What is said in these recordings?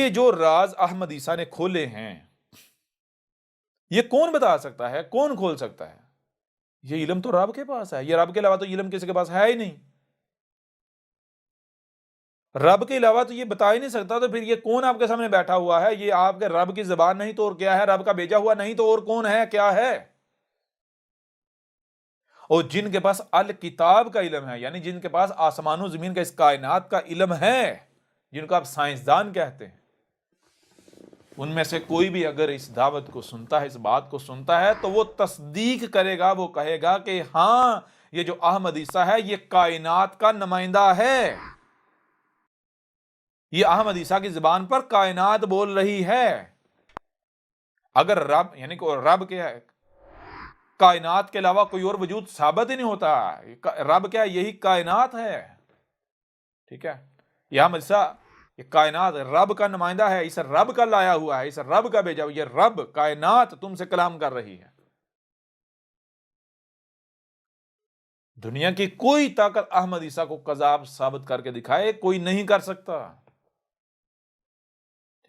یہ جو راز احمد عیسیٰ نے کھولے ہیں یہ کون بتا سکتا ہے، کون کھول سکتا ہے؟ یہ علم تو رب کے پاس ہے، یہ رب کے علاوہ تو علم کسی کے پاس ہے ہی نہیں۔ رب کے علاوہ تو یہ بتا ہی نہیں سکتا، تو پھر یہ کون آپ کے سامنے بیٹھا ہوا ہے؟ یہ آپ کے رب کی زبان نہیں تو اور کیا ہے؟ رب کا بھیجا ہوا نہیں تو اور کون ہے، کیا ہے؟ اور جن کے پاس الکتاب کا علم ہے، یعنی جن کے پاس آسمان و زمین کا، اس کائنات کا علم ہے، جن کو آپ سائنسدان کہتے ہیں، ان میں سے کوئی بھی اگر اس دعوت کو سنتا ہے، اس بات کو سنتا ہے، تو وہ تصدیق کرے گا، وہ کہے گا کہ ہاں یہ جو احمد عیسیٰ ہے یہ کائنات کا نمائندہ ہے، یہ احمد عیسیٰ کی زبان پر کائنات بول رہی ہے۔ اگر رب یعنی کہ رب کیا ہے، کائنات کے علاوہ کوئی اور وجود ثابت ہی نہیں ہوتا، رب کیا ہے؟ یہی کائنات ہے، ٹھیک ہے؟ یہ احمد عیسیٰ یہ کائنات رب کا نمائندہ ہے، اسے رب کا لایا ہوا ہے، اسے رب کا بھیجا ہوا، یہ رب کائنات تم سے کلام کر رہی ہے۔ دنیا کی کوئی طاقت احمد عیسیٰ کو کذاب ثابت کر کے دکھائے، کوئی نہیں کر سکتا،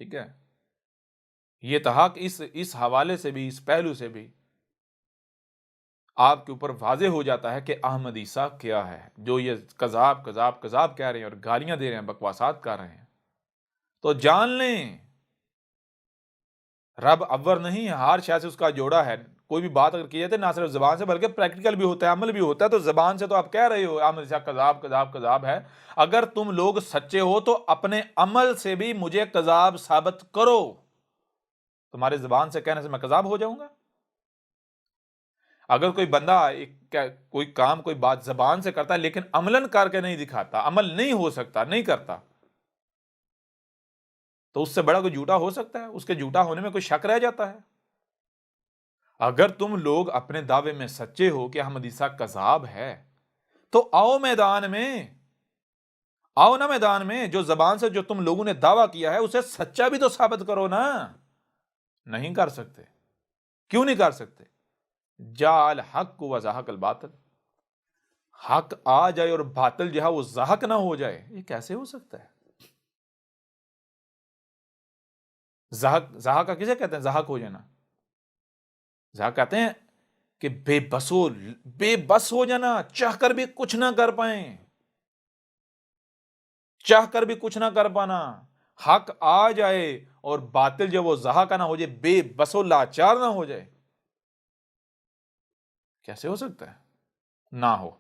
ٹھیک ہے؟ یہ تحق اس حوالے سے بھی، اس پہلو سے بھی آپ کے اوپر واضح ہو جاتا ہے کہ احمد عیسیٰ کیا ہے، جو یہ کذاب کذاب کذاب کہہ رہے ہیں اور گالیاں دے رہے ہیں، بکواسات کر رہے ہیں، تو جان لیں رب اول نہیں ہے، ہر شے سے اس کا جوڑا ہے۔ کوئی بھی بات اگر کی جاتی ہے نہ صرف زبان سے بلکہ پریکٹیکل بھی ہوتا ہے، عمل بھی ہوتا ہے، تو زبان سے تو آپ کہہ رہے ہو احمد عیسیٰ کذاب کذاب کذاب ہے، اگر تم لوگ سچے ہو تو اپنے عمل سے بھی مجھے کذاب ثابت کرو۔ تمہارے زبان سے کہنے سے میں کذاب ہو جاؤں گا؟ اگر کوئی بندہ کوئی کام کوئی بات زبان سے کرتا ہے لیکن عملاً کر کے نہیں دکھاتا، عمل نہیں ہو سکتا، نہیں کرتا، تو اس سے بڑا کوئی جھوٹا ہو سکتا ہے؟ اس کے جھوٹا ہونے میں کوئی شک رہ جاتا ہے؟ اگر تم لوگ اپنے دعوے میں سچے ہو کہ احمد عیسیٰ کذاب ہے تو آؤ میدان میں، آؤ نا میدان میں، جو زبان سے جو تم لوگوں نے دعویٰ کیا ہے اسے سچا بھی تو ثابت کرو نا۔ نہیں کر سکتے، کیوں نہیں کر سکتے؟ جا الحق و زہق الباطل، حق آ جائے اور باطل جو ہے وہ زہق نہ ہو جائے، یہ کیسے ہو سکتا ہے؟ زہق کا کسے کہتے ہیں؟ زہق ہو جانا، زہق کہتے ہیں کہ بے بس ہو جانا، چاہ کر بھی کچھ نہ کر پائیں، چاہ کر بھی کچھ نہ کر پانا، حق آ جائے اور باطل جو وہ زہق نہ ہو جائے، بے بس و لاچار نہ ہو جائے، کیسے ہو سکتا ہے؟ نہ ہو۔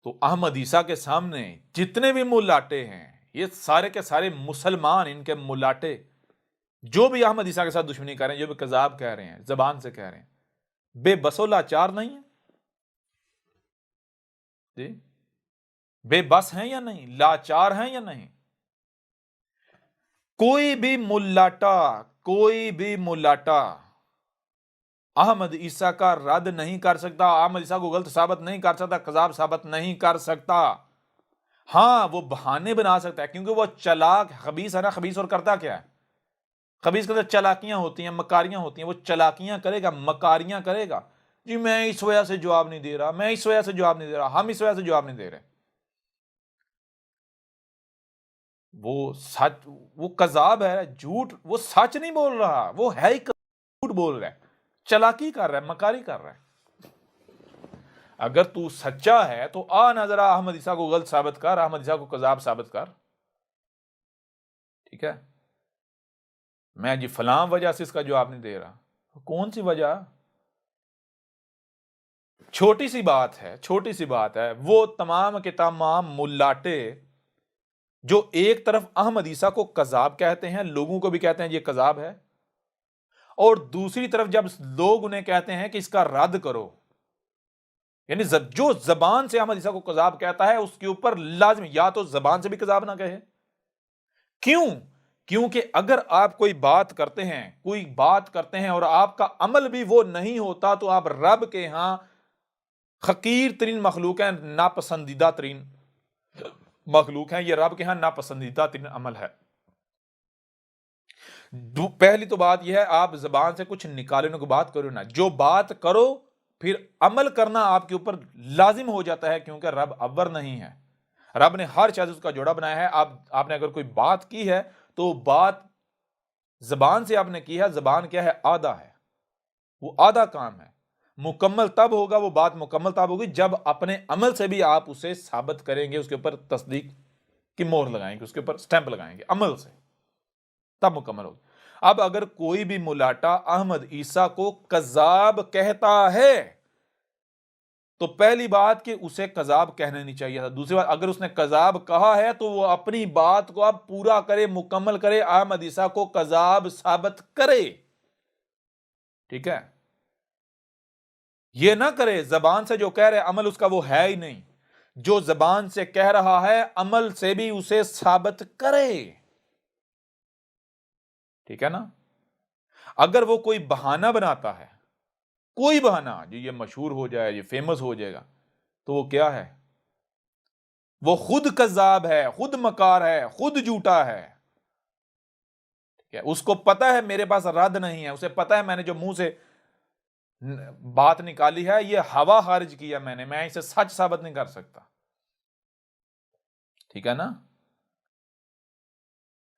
تو احمد عیسیٰ کے سامنے جتنے بھی ملاٹے ہیں، یہ سارے کے سارے مسلمان، ان کے ملاٹے جو بھی احمد عیسیٰ کے ساتھ دشمنی کر رہے ہیں، جو بھی کذاب کہہ رہے ہیں، زبان سے کہہ رہے ہیں، بے بس و لاچار نہیں ہیں؟ جی، بے بس ہیں یا نہیں؟ لاچار ہیں یا نہیں؟ کوئی بھی ملاٹا احمد عیسیٰ کا رد نہیں کر سکتا، احمد عیسیٰ کو غلط ثابت نہیں کر سکتا، کذاب ثابت نہیں کر سکتا۔ ہاں وہ بہانے بنا سکتا ہے، کیونکہ وہ چلاک خبیث ہے نا۔ خبیث اور کرتا کیا ہے؟ خبیث کے اندر چلاکیاں ہوتی ہیں، مکاریاں ہوتی ہیں، وہ چلاکیاں کرے گا، مکاریاں کرے گا، جی میں اس وجہ سے جواب نہیں دے رہا، میں اس وجہ سے جواب نہیں دے رہا، ہم اس وجہ سے جواب نہیں دے رہے۔ وہ سچ، وہ کذاب ہے، جھوٹ، وہ سچ نہیں بول رہا، وہ ہے ہی جھوٹ بول رہا ہے، چلاکی کر رہا ہے، مکاری کر رہا ہے۔ اگر تو سچا ہے تو آ نہ ذرا احمد عیسیٰ کو غلط ثابت کر، احمد عیسیٰ کو کذاب ثابت کر، ٹھیک ہے؟ میں جی فلاں وجہ سے اس کا جواب نہیں دے رہا، کون سی وجہ؟ چھوٹی سی بات ہے، چھوٹی سی بات ہے۔ وہ تمام کے تمام ملاٹے جو ایک طرف احمد عیسیٰ کو کذاب کہتے ہیں، لوگوں کو بھی کہتے ہیں یہ کذاب ہے، اور دوسری طرف جب لوگ انہیں کہتے ہیں کہ اس کا رد کرو، یعنی جو زبان سے احمد عیسیٰ کو کذاب کہتا ہے اس کے اوپر لازم یا تو زبان سے بھی کذاب نہ کہے۔ کیوں؟ کیونکہ اگر آپ کوئی بات کرتے ہیں اور آپ کا عمل بھی وہ نہیں ہوتا تو آپ رب کے ہاں حقیر ترین مخلوق ہیں، ناپسندیدہ ترین مخلوق ہیں، یہ رب کے ہاں ناپسندیدہ ترین عمل ہے۔ پہلی تو بات یہ ہے، آپ زبان سے کچھ نکالنے کو بات کرو نا، جو بات کرو پھر عمل کرنا آپ کے اوپر لازم ہو جاتا ہے، کیونکہ رب اول نہیں ہے۔ رب نے ہر چیز اس کا جوڑا بنایا ہے. آپ نے اگر کوئی بات کی ہے تو بات زبان سے آپ نے کی ہے. زبان کیا ہے؟ آدھا ہے، وہ آدھا کام ہے. مکمل تب ہوگا، وہ بات مکمل تب ہوگی جب اپنے عمل سے بھی آپ اسے ثابت کریں گے، اس کے اوپر تصدیق کی مہر لگائیں گے، اس کے اوپر سٹیمپ لگائیں گے عمل سے، تب مکمل ہوگی. اب اگر کوئی بھی ملاٹا احمد عیسیٰ کو کذاب کہتا ہے تو پہلی بات کہ اسے کذاب کہنا نہیں چاہیے تھا. دوسری بات، اگر اس نے کذاب کہا ہے تو وہ اپنی بات کو اب پورا کرے، مکمل کرے، احمد عیسیٰ کو کذاب ثابت کرے. ٹھیک ہے؟ یہ نہ کرے زبان سے جو کہہ رہے عمل اس کا وہ ہے ہی نہیں. جو زبان سے کہہ رہا ہے عمل سے بھی اسے ثابت کرے. ٹھیک ہے نا؟ اگر وہ کوئی بہانہ بناتا ہے، کوئی بہانہ جو یہ مشہور ہو جائے، یہ فیمس ہو جائے گا، تو وہ کیا ہے؟ وہ خود کذاب ہے، خود مکار ہے، خود جھوٹا ہے. ٹھیک ہے؟ اس کو پتا ہے میرے پاس رد نہیں ہے، اسے پتا ہے میں نے جو منہ سے بات نکالی ہے یہ ہوا خارج کیا میں اسے سچ ثابت نہیں کر سکتا. ٹھیک ہے نا؟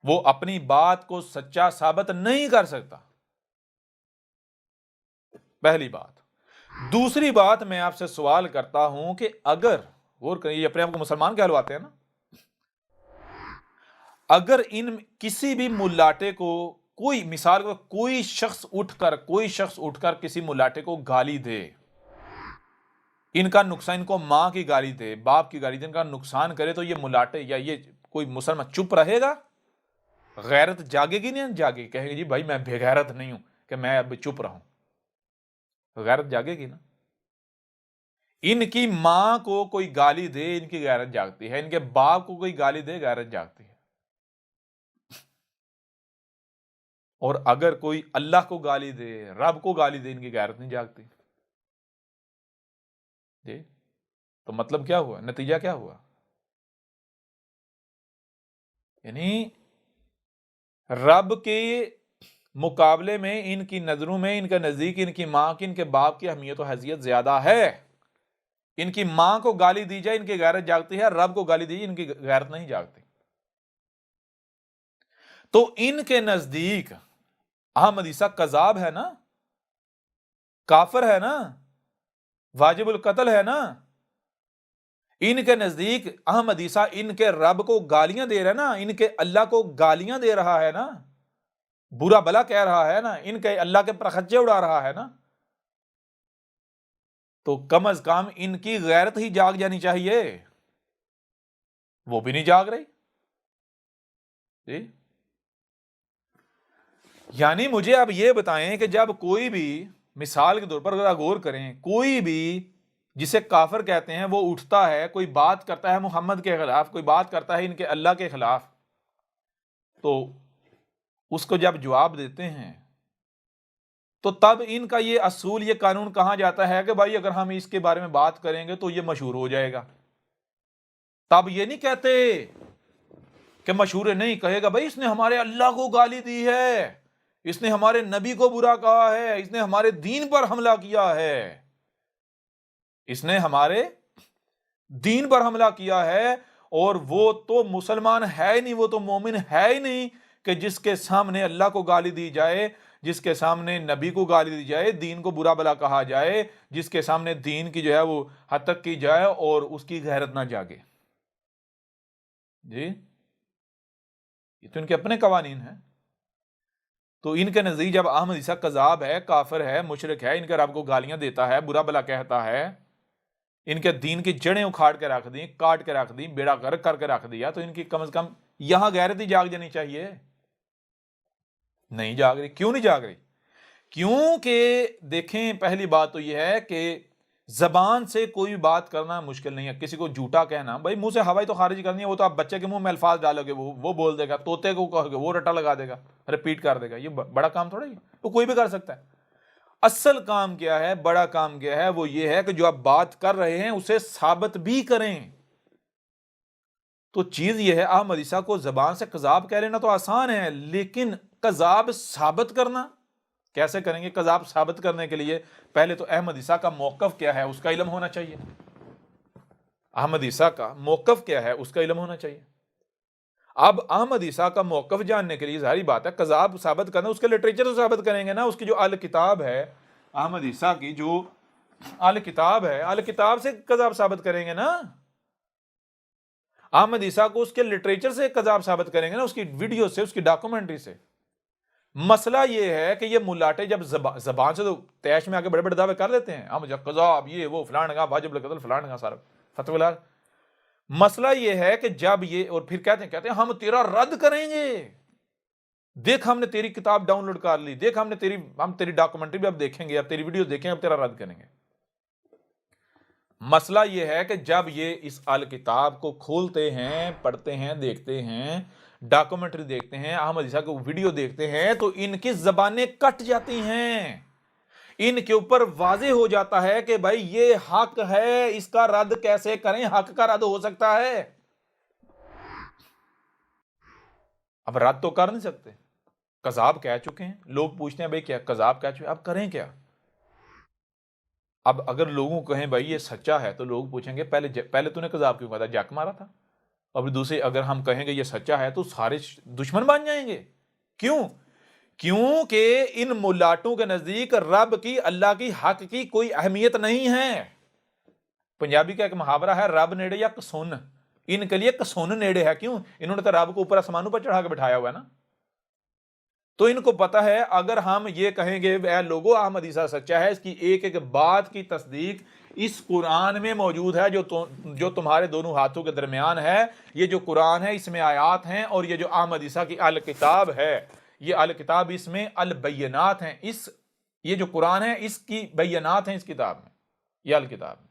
وہ اپنی بات کو سچا ثابت نہیں کر سکتا. پہلی بات. دوسری بات، میں آپ سے سوال کرتا ہوں کہ اگر غور کریں، یہ اپنے آپ کو مسلمان کہلواتے ہیں نا، اگر ان کسی بھی ملاٹے کو کوئی مثال کو کوئی شخص اٹھ کر کسی ملاٹے کو گالی دے، ان کا نقصان، ان کو ماں کی گالی دے، باپ کی گالی دے، ان کا نقصان کرے، تو یہ ملاٹے یا یہ کوئی مسلمان چپ رہے گا؟ غیرت جاگے گی نہیں جاگے گی؟ کہے گی جی بھائی میں بے غیرت نہیں ہوں کہ میں اب چپ رہوں. غیرت جاگے گی نا. ان کی ماں کو کوئی گالی دے، ان کی غیرت جاگتی ہے. ان کے باپ کو کوئی گالی دے، غیرت جاگتی ہے. اور اگر کوئی اللہ کو گالی دے، رب کو گالی دے، ان کی غیرت نہیں جاگتی. جی تو مطلب کیا ہوا؟ نتیجہ کیا ہوا؟ یعنی رب کے مقابلے میں ان کی نظروں میں، ان کے نزدیک، ان کی ماں کی، ان کے باپ کی اہمیت و حیثیت زیادہ ہے. ان کی ماں کو گالی دی جائے ان کی غیرت جاگتی ہے، رب کو گالی دی جائے ان کی غیرت نہیں جاگتی. تو ان کے نزدیک احمد عیسیٰ کذاب ہے نا، کافر ہے نا، واجب القتل ہے نا. ان کے نزدیک احمد عیسیٰ ان کے رب کو گالیاں دے رہا ہے نا، ان کے اللہ کو گالیاں دے رہا ہے نا، برا بلا کہہ رہا ہے نا، ان کے اللہ کے پرخچے اڑا رہا ہے نا. تو کم از کم ان کی غیرت ہی جاگ جانی چاہیے. وہ بھی نہیں جاگ رہی. جی یعنی مجھے آپ یہ بتائیں کہ جب کوئی بھی، مثال کے طور پر اگر غور کریں، کوئی بھی جسے کافر کہتے ہیں وہ اٹھتا ہے، کوئی بات کرتا ہے محمد کے خلاف، کوئی بات کرتا ہے ان کے اللہ کے خلاف، تو اس کو جب جواب دیتے ہیں تو تب ان کا یہ اصول، یہ قانون کہاں جاتا ہے کہ بھائی اگر ہم اس کے بارے میں بات کریں گے تو یہ مشہور ہو جائے گا. تب یہ نہیں کہتے کہ مشہور نہیں، کہے گا بھائی اس نے ہمارے اللہ کو گالی دی ہے، اس نے ہمارے نبی کو برا کہا ہے، اس نے ہمارے دین پر حملہ کیا ہے، اس نے ہمارے دین پر حملہ کیا ہے. اور وہ تو مسلمان ہے ہی نہیں، وہ تو مومن ہے ہی نہیں کہ جس کے سامنے اللہ کو گالی دی جائے، جس کے سامنے نبی کو گالی دی جائے، دین کو برا بلا کہا جائے، جس کے سامنے دین کی جو ہے وہ حد تک کی جائے اور اس کی غیرت نہ جاگے. جی یہ تو ان کے اپنے قوانین ہیں. تو ان کے نزدیک جب احمد عیسیٰ کذاب ہے، کافر ہے، مشرک ہے، ان کے رب کو گالیاں دیتا ہے، برا بلا کہتا ہے، ان کے دین کی جڑیں اکھاڑ کے رکھ دیں، کاٹ کے رکھ دیں، بیڑا غرق کر کے رکھ دیا، تو ان کی کم از کم یہاں غیرت ہی جاگ جانی چاہیے. نہیں جاگ رہی. کیوں نہیں جاگ رہی؟ کیونکہ دیکھیں پہلی بات تو یہ ہے کہ زبان سے کوئی بات کرنا مشکل نہیں ہے. کسی کو جھوٹا کہنا، بھائی منہ سے ہوائی تو خارج کرنی ہے، وہ تو آپ بچے کے منہ میں الفاظ ڈالو گے وہ بول دے گا، طوطے کو کہو گے وہ رٹا لگا دے گا، ریپیٹ کر دے گا. یہ بڑا کام تھوڑا ہے، وہ کوئی بھی کر سکتا ہے. اصل کام کیا ہے، بڑا کام کیا ہے؟ وہ یہ ہے کہ جو آپ بات کر رہے ہیں اسے ثابت بھی کریں. تو چیز یہ ہے، احمد عیسیٰ کو زبان سے کذاب کہہ لینا تو آسان ہے، لیکن کذاب ثابت کرنا کیسے کریں گے؟ کذاب ثابت کرنے کے لیے پہلے تو احمد عیسیٰ کا موقف کیا ہے اس کا علم ہونا چاہیے. احمد عیسیٰ کا موقف کیا ہے اس کا علم ہونا چاہیے۔ اب احمد عیسیٰ کا موقف جاننے کے لیے ظاہری بات ہے قذاب ثابت کرنا، اس کے لٹریچر سے ثابت کریں گے نا، اس کی جو کتاب ہے احمد عیسیٰ کی جو کتاب ہے، کتاب سے قذاب ثابت کریں گے نا، احمد عیسیٰ کو اس کے لٹریچر سے قذاب ثابت کریں گے نا، اس کی ویڈیو سے، اس کی ڈاکومنٹری سے۔ مسئلہ یہ ہے کہ یہ ملاٹے جب زبان سے تو تیش میں آگے بڑے بڑے دعوے کر لیتے ہیں، ہم جب قذاب یہ وہ فلان کا واجب القتل فلان کا سارا فتوی لا۔ مسئلہ یہ ہے کہ جب یہ اور پھر کہتے ہیں ہم تیرا رد کریں گے، دیکھ ہم نے تیری کتاب ڈاؤن لوڈ کر لی، دیکھ ہم تیری ڈاکومنٹری بھی اب دیکھیں گے، اب تیری ویڈیو دیکھیں گے، اب تیرا رد کریں گے۔ مسئلہ یہ ہے کہ جب یہ اس کتاب کو کھولتے ہیں، پڑھتے ہیں، دیکھتے ہیں، ڈاکومنٹری دیکھتے ہیں، احمد عیسیٰ کو ویڈیو دیکھتے ہیں، تو ان کی زبانیں کٹ جاتی ہیں، ان کے اوپر واضح ہو جاتا ہے کہ بھائی یہ حق ہے، اس کا رد کیسے کریں، حق کا رد ہو سکتا ہے، اب رد تو کر نہیں سکتے، قذاب کہہ چکے ہیں، لوگ پوچھتے ہیں بھائی کیا قذاب کہہ چکے، اب کریں کیا؟ اب اگر لوگوں کو کہیں بھائی یہ سچا ہے تو لوگ پوچھیں گے پہلے تو نے قذاب کیوں کہا تھا، جک مارا تھا؟ اور دوسرے اگر ہم کہیں گے یہ سچا ہے تو سارے دشمن بن جائیں گے، کیونکہ ان ملاٹوں کے نزدیک رب کی، اللہ کی، حق کی کوئی اہمیت نہیں ہے۔ پنجابی کا ایک محاورہ ہے رب نیڑے یا کسون، ان کے لیے کسون نیڑے ہے، کیوں؟ انہوں نے تو رب کو اوپر آسمانوں پر چڑھا کے بٹھایا ہوا ہے نا، تو ان کو پتا ہے اگر ہم یہ کہیں گے اے لوگو احمد عیسیٰ سچا ہے، اس کی ایک ایک بات کی تصدیق اس قرآن میں موجود ہے جو تمہارے دونوں ہاتھوں کے درمیان ہے، یہ جو قرآن ہے اس میں آیات ہیں، اور یہ جو احمد عیسیٰ کی کتاب ہے، یہ کتاب اس میں البینات ہیں، یہ جو قرآن ہے اس کی بینات ہیں اس کتاب میں، یہ کتاب میں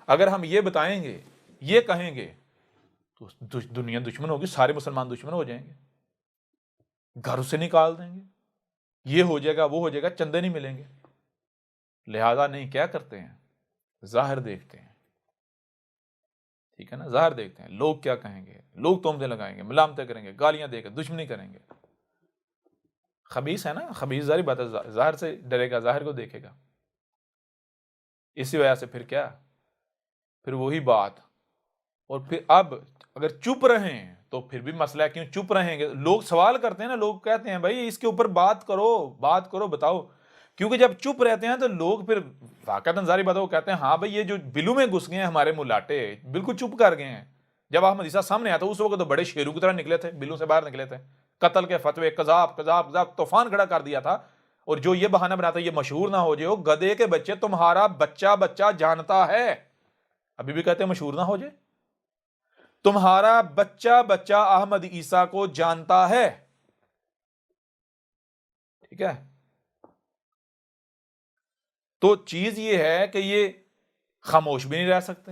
اگر ہم یہ بتائیں گے، یہ کہیں گے تو دنیا دشمن ہوگی، سارے مسلمان دشمن ہو جائیں گے، گھر سے نکال دیں گے، یہ ہو جائے گا، وہ ہو جائے گا، چندے نہیں ملیں گے، لہذا نہیں، کیا کرتے ہیں، ظاہر دیکھتے ہیں، ٹھیک ہے نا، ظاہر دیکھتے ہیں، لوگ کیا کہیں گے، لوگ تہمتیں لگائیں گے، ملامتیں کریں گے، گالیاں دے کے دشمنی کریں گے، خبیث ہے نا، خبیث ظاہری بات ہے، ظاہر سے ڈرے گا، ظاہر کو دیکھے گا، اسی وجہ سے پھر کیا، پھر وہی بات، اور پھر اب اگر چپ رہیں تو پھر بھی مسئلہ ہے، کیوں چپ رہیں گے؟ لوگ سوال کرتے ہیں نا، لوگ کہتے ہیں بھائی اس کے اوپر بات کرو بتاؤ، کیونکہ جب چپ رہتے ہیں تو لوگ پھر واقعتاً ظاہری بات ہے وہ کہتے ہیں ہاں بھائی یہ جو بلوں میں گھس گئے ہیں ہمارے ملاٹے، بالکل چپ کر گئے ہیں، جب احمد عیسیٰ سامنے آیا تو اس وقت تو بڑے شیروں کی طرح نکلے تھے، بلوں سے باہر نکلے تھے، قتل کے فتوے، قذاب طوفان کھڑا کر دیا تھا، اور جو یہ بہانہ بناتا ہے یہ مشہور نہ ہو جائے، گدے کے بچے تمہارا بچہ جانتا ہے، ابھی بھی کہتے ہیں مشہور نہ ہو جائے، تمہارا بچہ احمد عیسیٰ کو جانتا ہے، ٹھیک ہے؟ تو چیز یہ ہے کہ یہ خاموش بھی نہیں رہ سکتے،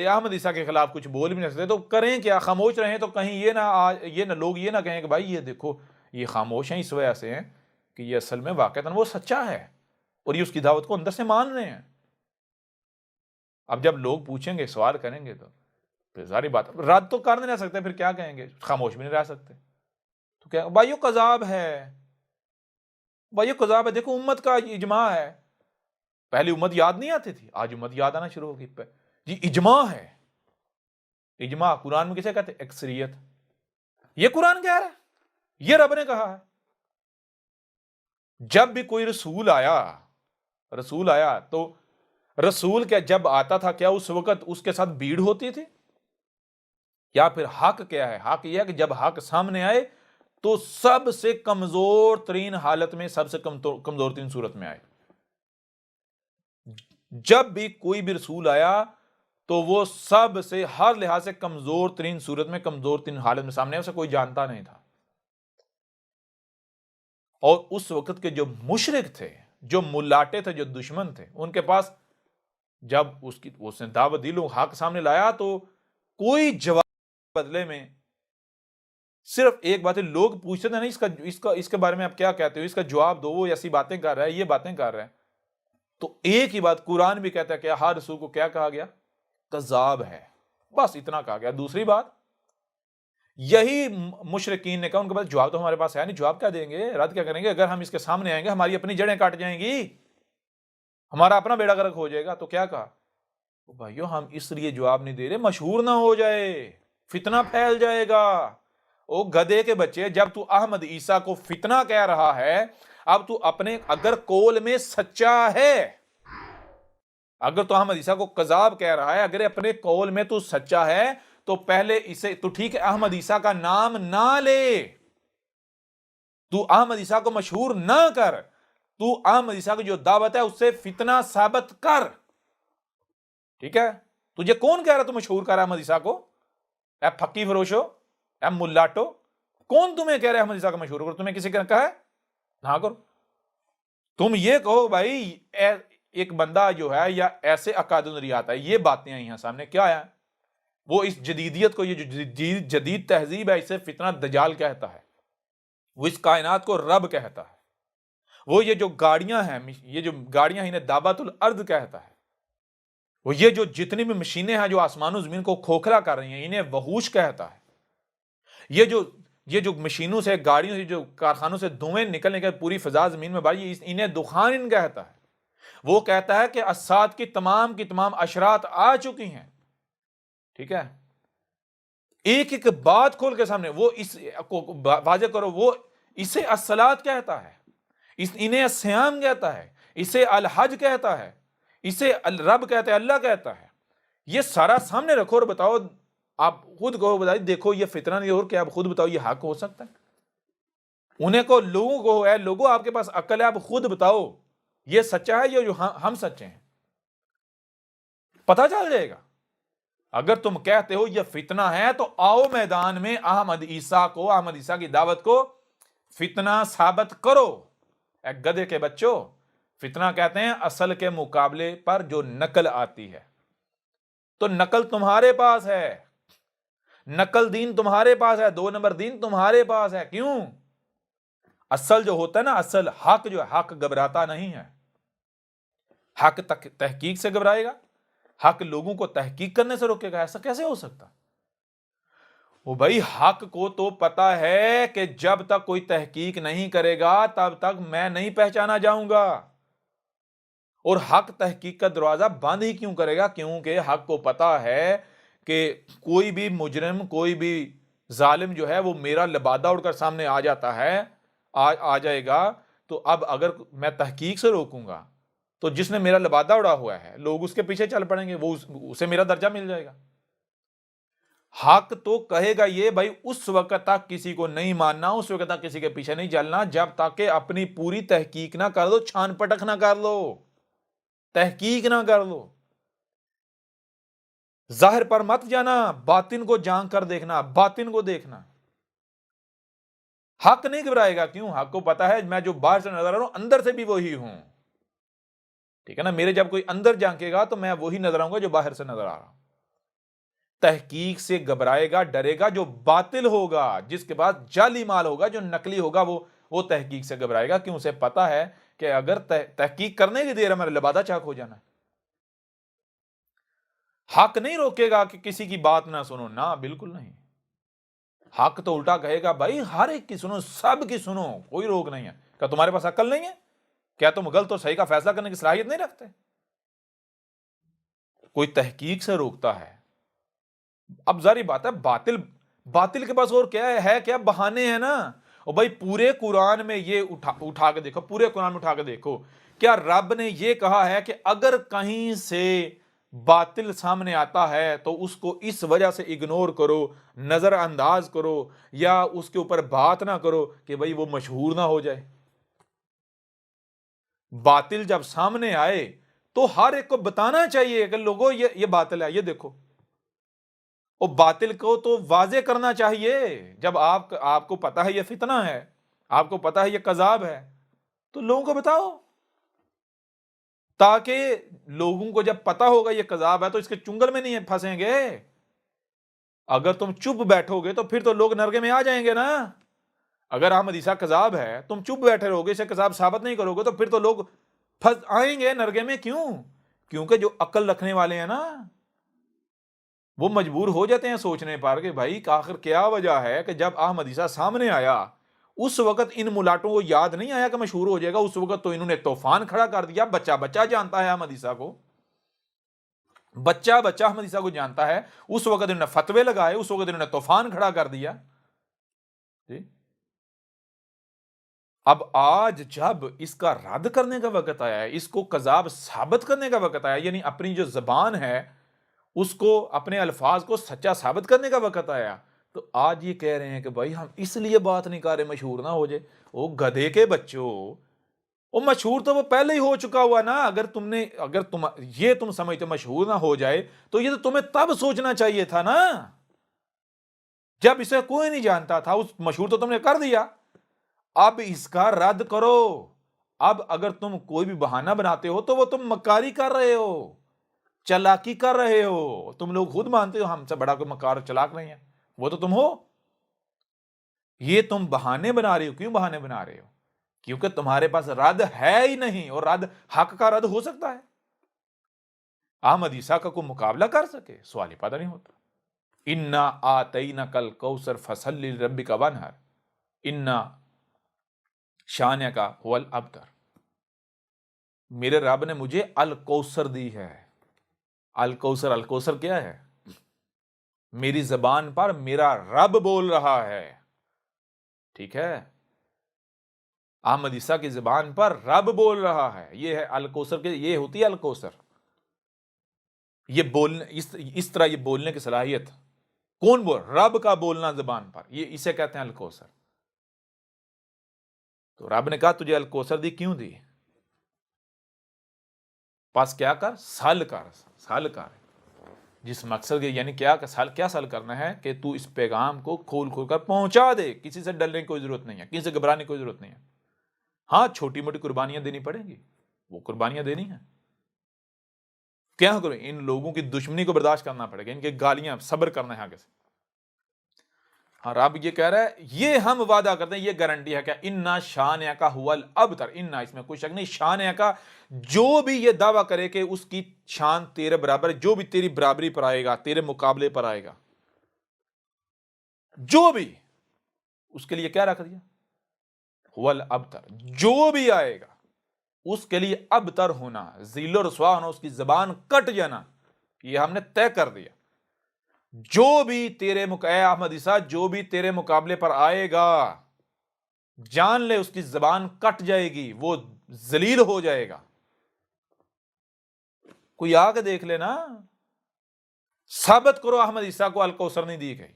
احمد عیسیٰ کے خلاف کچھ بول بھی نہیں سکتے، تو کریں کیا؟ خاموش رہیں تو کہیں یہ نہ لوگ یہ نہ کہیں کہ بھائی یہ دیکھو یہ خاموش ہیں اس وجہ سے ہیں کہ یہ اصل میں واقعتاً وہ سچا ہے اور یہ اس کی دعوت کو اندر سے مان رہے ہیں۔ اب جب لوگ پوچھیں گے، سوال کریں گے، تو پھر ظاہری بات رد تو کر نہیں رہ سکتے، پھر کیا کہیں گے؟ خاموش بھی نہیں رہ سکتے، تو کیا بھائیو قذاب ہے، دیکھو امت کا اجماع ہے، پہلی امت یاد نہیں آتی تھی، آج امت یاد آنا شروع ہوگی، جی اجماع ہے، اجماع قرآن میں کسے کہتے ہیں؟ اکثریت، یہ قرآن کہہ رہا ہے، یہ رب نے کہا ہے۔ جب بھی کوئی رسول آیا تو رسول کیا جب آتا تھا کیا اس وقت اس کے ساتھ بھیڑ ہوتی تھی؟ یا پھر حق کیا ہے؟ حق یہ ہے کہ جب حق سامنے آئے تو سب سے کمزور ترین حالت میں، سب سے کمزور ترین صورت میں آئے۔ جب بھی کوئی بھی رسول آیا تو وہ سب سے ہر لحاظ سے کمزور ترین صورت میں، کمزور ترین حالت میں سامنے آئے، اسے کوئی جانتا نہیں تھا، اور اس وقت کے جو مشرک تھے، جو ملاٹے تھے، جو دشمن تھے، ان کے پاس جب اس نے دعوت دی، حق سامنے لایا تو کوئی جواب بدلے میں صرف ایک بات ہے، لوگ پوچھتے تھے نہیں اس کے بارے میں آپ کیا کہتے ہو، اس کا جواب دو، وہ ایسی باتیں کر رہا ہے، یہ باتیں کر رہا ہے، تو ایک ہی بات قرآن بھی کہتا ہے کہ ہر رسول کو کیا کہا گیا؟ کذاب ہے، بس اتنا کہا گیا۔ دوسری بات یہی مشرکین نے کہا، ان کے پاس جواب تو ہمارے پاس ہے نہیں، جواب کیا دیں گے، رد کیا کریں گے؟ اگر ہم اس کے سامنے آئیں گے ہماری اپنی جڑیں کاٹ جائیں گی، ہمارا اپنا بیڑا غرق ہو جائے گا، تو کیا کہا بھائیو ہم اس لیے جواب نہیں دے رہے مشہور نہ ہو جائے، فتنہ پھیل جائے گا۔ او گدھے کے بچے، جب تو احمد عیسیٰ کو فتنہ کہہ رہا ہے، اب تو اپنے اگر قول میں سچا ہے، اگر تو احمد عیسیٰ کو کذاب کہہ رہا ہے، اگر اپنے قول میں تو سچا ہے، تو پہلے اسے تو ٹھیک ہے احمد عیسیٰ کا نام نہ لے، تو احمد عیسیٰ کو مشہور نہ کر، تو احمد عیسیٰ کی جو دعوت ہے اس سے فتنہ ثابت کر، ٹھیک ہے؟ تجھے کون کہہ رہا تو مشہور کر احمد عیسیٰ کو؟ اے پھکی فروشو، اے ملاٹو، کون تمہیں کہہ رہا ہے احمد عیسیٰ کو مشہور کرو؟ تمہیں کسی نے کہا ہے؟ نہ کرو۔ تم یہ کہو بھائی ایک بندہ جو ہے یا ایسے عقائد و نظریات ہے، یہ باتیں آئی ہیں سامنے، کیا آیا؟ وہ اس جدیدیت کو، یہ جو جدید تہذیب ہے، اسے فتنہ دجال کہتا ہے، وہ اس کائنات کو رب کہتا ہے، وہ یہ جو گاڑیاں ہیں، یہ جو گاڑیاں انہیں دابت الارض کہتا ہے، وہ یہ جو جتنی بھی مشینیں ہیں جو آسمان و زمین کو کھوکھلا کر رہی ہیں انہیں وحوش کہتا ہے، یہ جو مشینوں سے، گاڑیوں سے، جو کارخانوں سے دھوئیں نکلنے کے پوری فضا زمین میں بھائی انہیں دخان کہتا ہے، وہ کہتا ہے کہ الساعۃ کی تمام اشرات آ چکی ہیں، ٹھیک ہے؟ ایک ایک بات کھول کے سامنے وہ اس کو واضح کرو، وہ اسے الصلاۃ کہتا ہے، انہیں الصیام کہتا ہے، اسے الحج کہتا ہے، اسے رب کہتا ہے، اللہ کہتا ہے، یہ سارا سامنے رکھو اور بتاؤ، آپ خود کہو، بتائیے دیکھو یہ فتنہ نہیں اور کیا؟ آپ خود بتاؤ یہ حق ہو سکتا ہے؟ انہیں کو لوگوں کو ہے، لوگوں آپ کے پاس عقل ہے، آپ خود بتاؤ یہ سچا ہے یہ جو ہم سچے ہیں؟ پتہ چل جائے گا۔ اگر تم کہتے ہو یہ فتنہ ہے تو آؤ میدان میں احمد عیسیٰ کی دعوت کو فتنہ ثابت کرو۔ اے گدھے کے بچوں، فتنہ کہتے ہیں اصل کے مقابلے پر جو نقل آتی ہے، تو نقل تمہارے پاس ہے، نقل دین تمہارے پاس ہے، 2 نمبر دین تمہارے پاس ہے۔ کیوں؟ اصل جو ہوتا ہے نا، اصل حق جو ہے، حق گھبراتا نہیں ہے، حق تحقیق سے گھبرائے گا، حق لوگوں کو تحقیق کرنے سے روکے گا؟ ایسا کیسے ہو سکتا؟ وہ بھائی حق کو تو پتا ہے کہ جب تک کوئی تحقیق نہیں کرے گا تب تک میں نہیں پہچانا جاؤں گا، اور حق تحقیق کا دروازہ بند ہی کیوں کرے گا؟ کیونکہ حق کو پتا ہے کہ کوئی بھی مجرم، کوئی بھی ظالم جو ہے وہ میرا لبادہ اڑ کر سامنے آ جاتا ہے، آ جائے گا، تو اب اگر میں تحقیق سے روکوں گا تو جس نے میرا لبادہ اڑا ہوا ہے لوگ اس کے پیچھے چل پڑیں گے، وہ اسے میرا درجہ مل جائے گا۔ حق تو کہے گا یہ بھائی اس وقت تک کسی کو نہیں ماننا، اس وقت تک کسی کے پیچھے نہیں چلنا جب تک کہ اپنی پوری تحقیق نہ کر لو، چھان پٹک نہ کر لو، تحقیق نہ کر لو، ظاہر پر مت جانا، باطن کو جان کر دیکھنا، باطن کو دیکھنا۔ حق نہیں گھبرائے گا، کیوں؟ حق کو پتا ہے میں جو باہر سے نظر آ رہا ہوں اندر سے بھی وہی ہوں، ٹھیک ہے نا؟ میرے جب کوئی اندر جھانکے گا تو میں وہی نظر آؤں گا جو باہر سے نظر آ رہا ہوں۔ تحقیق سے گھبرائے گا، ڈرے گا جو باطل ہوگا، جس کے بعد جعلی مال ہوگا، جو نقلی ہوگا، وہ تحقیق سے گھبرائے گا، کیوں؟ اسے پتا ہے کہ اگر تحقیق کرنے کی دیر ہے میرا لبادہ چاک ہو جانا ہے۔ حق نہیں روکے گا کہ کسی کی بات نہ سنو، نہ بالکل نہیں، حق تو الٹا کہے گا بھائی ہر ایک کی سنو، سب کی سنو، کوئی روک نہیں ہے۔ کیا تمہارے پاس عقل نہیں ہے؟ کیا تم غلط اور صحیح کا فیصلہ کرنے کی صلاحیت نہیں رکھتے؟ کوئی تحقیق سے روکتا ہے، اب ظاہر بات ہے باطل کے پاس اور کیا ہے؟ کیا بہانے ہیں نا؟ اور بھائی پورے قرآن میں یہ اٹھا کے دیکھو، پورے قرآن میں اٹھا کے دیکھو، کیا رب نے یہ کہا ہے کہ اگر کہیں سے باطل سامنے آتا ہے تو اس کو اس وجہ سے اگنور کرو، نظر انداز کرو، یا اس کے اوپر بات نہ کرو کہ بھئی وہ مشہور نہ ہو جائے؟ باطل جب سامنے آئے تو ہر ایک کو بتانا چاہیے کہ لوگوں یہ باطل ہے، یہ دیکھو، اور باطل کو تو واضح کرنا چاہیے۔ جب آپ کو پتا ہے یہ فتنہ ہے، آپ کو پتا ہے یہ کذاب ہے، تو لوگوں کو بتاؤ، تاکہ لوگوں کو جب پتا ہوگا یہ کذاب ہے تو اس کے چنگل میں نہیں پھنسیں گے۔ اگر تم چپ بیٹھو گے تو پھر تو لوگ نرگے میں آ جائیں گے نا۔ اگر احمد عیسیٰ کذاب ہے، تم چپ بیٹھے رہو گے، اسے کذاب ثابت نہیں کرو گے، تو پھر تو لوگ آئیں گے نرگے میں۔ کیوں؟ کیونکہ جو عقل رکھنے والے ہیں نا وہ مجبور ہو جاتے ہیں سوچنے پر کہ بھائی آخر کیا وجہ ہے کہ جب احمد عیسیٰ سامنے آیا اس وقت ان ملاٹوں کو یاد نہیں آیا کہ مشہور ہو جائے گا؟ اس وقت تو انہوں نے طوفان کھڑا کر دیا، بچہ بچہ جانتا ہے احمد عیسیٰ کو۔ بچہ بچہ احمد عیسیٰ کو جانتا ہے. اس وقت انہوں نے فتوے لگائے, اس وقت انہوں نے طوفان کھڑا کر دیا. جی اب آج جب اس کا رد کرنے کا وقت آیا ہے, اس کو کذاب ثابت کرنے کا وقت آیا, یعنی اپنی جو زبان ہے اس کو, اپنے الفاظ کو سچا ثابت کرنے کا وقت آیا, تو آج یہ کہہ رہے ہیں کہ بھائی ہم اس لیے بات نہیں کر رہے مشہور نہ ہو جائے. وہ گدھے کے بچوں, وہ مشہور تو وہ پہلے ہی ہو چکا ہوا نا. اگر تم یہ تم سمجھتے مشہور نہ ہو جائے تو یہ تو تمہیں تب سوچنا چاہیے تھا نا, جب اسے کوئی نہیں جانتا تھا. اس مشہور تو تم نے کر دیا, اب اس کا رد کرو. اب اگر تم کوئی بھی بہانہ بناتے ہو تو وہ تم مکاری کر رہے ہو, چلاکی کر رہے ہو. تم لوگ خود مانتے ہو ہم سے بڑا کوئی مکار اور چلاک نہیں ہے, وہ تو تم ہو. یہ تم بہانے بنا رہے ہو. کیوں بہانے بنا رہے ہو؟ کیونکہ تمہارے پاس رد ہے ہی نہیں, اور رد حق کا رد ہو سکتا ہے. احمد عیسیٰ کا کوئی مقابلہ کر سکے, سوال ہی پیدا نہیں ہوتا. انا آتینک الکوثر فصل لربک وانحر انا شانئک هو الابتر. میرے رب نے مجھے الکوثر دی ہے. الکوثر, الکوثر کیا ہے؟ میری زبان پر میرا رب بول رہا ہے. ٹھیک ہے, احمد عیسیٰ کی زبان پر رب بول رہا ہے. یہ ہے الکوثر کے, یہ ہوتی ہے الکوثر. یہ بولنے, اس طرح یہ بولنے کی صلاحیت کون بول؟ رب کا بولنا زبان پر, یہ اسے کہتے ہیں الکوثر. تو رب نے کہا تجھے الکوثر دی, کیوں دی؟ پس کیا کر, سل کر. سل کر جس مقصد کے, یعنی کیا سل کرنا ہے کہ تو اس پیغام کو کھول کھول کر پہنچا دے. کسی سے ڈرنے کی کوئی ضرورت نہیں ہے, کسی سے گھبرانے کی کوئی ضرورت نہیں ہے. ہاں چھوٹی موٹی قربانیاں دینی پڑیں گی, وہ قربانیاں دینی ہیں. کیا کریں, ان لوگوں کی دشمنی کو برداشت کرنا پڑے گا, ان کے گالیاں صبر کرنا ہے آگے سے. ہاں رب یہ کہہ رہا ہے, یہ ہم وعدہ کرتے ہیں, یہ گارنٹی ہے کہ انا شانئک هو الابتر. انا, اس میں کوئی شک نہیں, شانئک, جو بھی یہ دعویٰ کرے کہ اس کی شان تیرے برابر, جو بھی تیری برابری پر آئے گا, تیرے مقابلے پر آئے گا, جو بھی, اس کے لیے کیا رکھ دیا؟ هو الابتر. جو بھی آئے گا اس کے لیے ابتر ہونا, ذل و رسوا ہونا, اس کی زبان کٹ جانا, یہ ہم نے طے کر دیا. جو بھی تیرے اے احمد عیسیٰ, جو بھی تیرے مقابلے پر آئے گا, جان لے اس کی زبان کٹ جائے گی, وہ ذلیل ہو جائے گا. کوئی آ کے دیکھ لینا, ثابت کرو احمد عیسیٰ کو الکوثر نہیں دی گئی,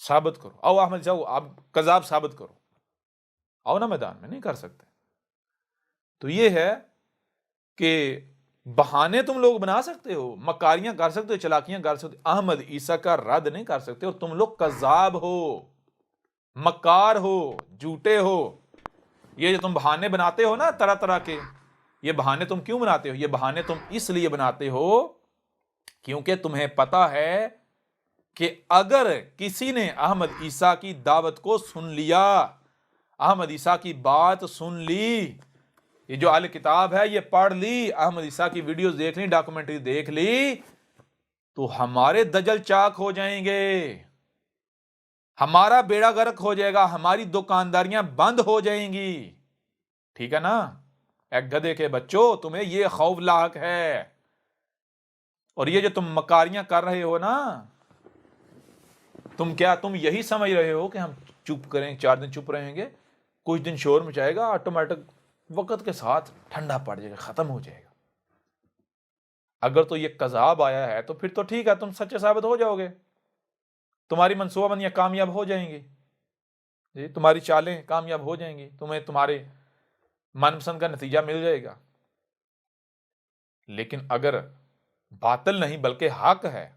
ثابت کرو. آؤ احمد عیسیٰ کو آپ کذاب ثابت کرو, آؤ نا میدان میں. نہیں کر سکتے. تو یہ ہے کہ بہانے تم لوگ بنا سکتے ہو, مکاریاں کر سکتے ہو, چلاکیاں کر سکتے ہو, احمد عیسیٰ کا رد نہیں کر سکتے. اور تم لوگ کذاب ہو, مکار ہو, جھوٹے ہو. یہ جو تم بہانے بناتے ہو نا طرح طرح کے, یہ بہانے تم کیوں بناتے ہو؟ یہ بہانے تم اس لیے بناتے ہو کیونکہ تمہیں پتا ہے کہ اگر کسی نے احمد عیسیٰ کی دعوت کو سن لیا, احمد عیسیٰ کی بات سن لی, یہ جو اہل کتاب ہے یہ پڑھ لی, احمد عیسیٰ کی ویڈیوز دیکھ لی, ڈاکومنٹری دیکھ لی, تو ہمارے دجل چاک ہو جائیں گے, ہمارا بیڑا غرق ہو جائے گا, ہماری دکانداریاں بند ہو جائیں گی. ٹھیک ہے نا؟ ایک گدھے کے بچوں, تمہیں یہ خوف لاحق ہے. اور یہ جو تم مکاریاں کر رہے ہو نا, تم یہی سمجھ رہے ہو کہ ہم چپ کریں, 4 دن چپ رہیں گے, کچھ دن شور مچائے گا, آٹومیٹک وقت کے ساتھ ٹھنڈا پڑ جائے گا, ختم ہو جائے گا. اگر تو یہ کذاب آیا ہے تو پھر تو ٹھیک ہے, تم سچے ثابت ہو جاؤ گے, تمہاری منصوبہ بندیاں کامیاب ہو جائیں گی, جی تمہاری چالیں کامیاب ہو جائیں گی, تمہیں تمہارے من پسند کا نتیجہ مل جائے گا. لیکن اگر باطل نہیں بلکہ حق ہے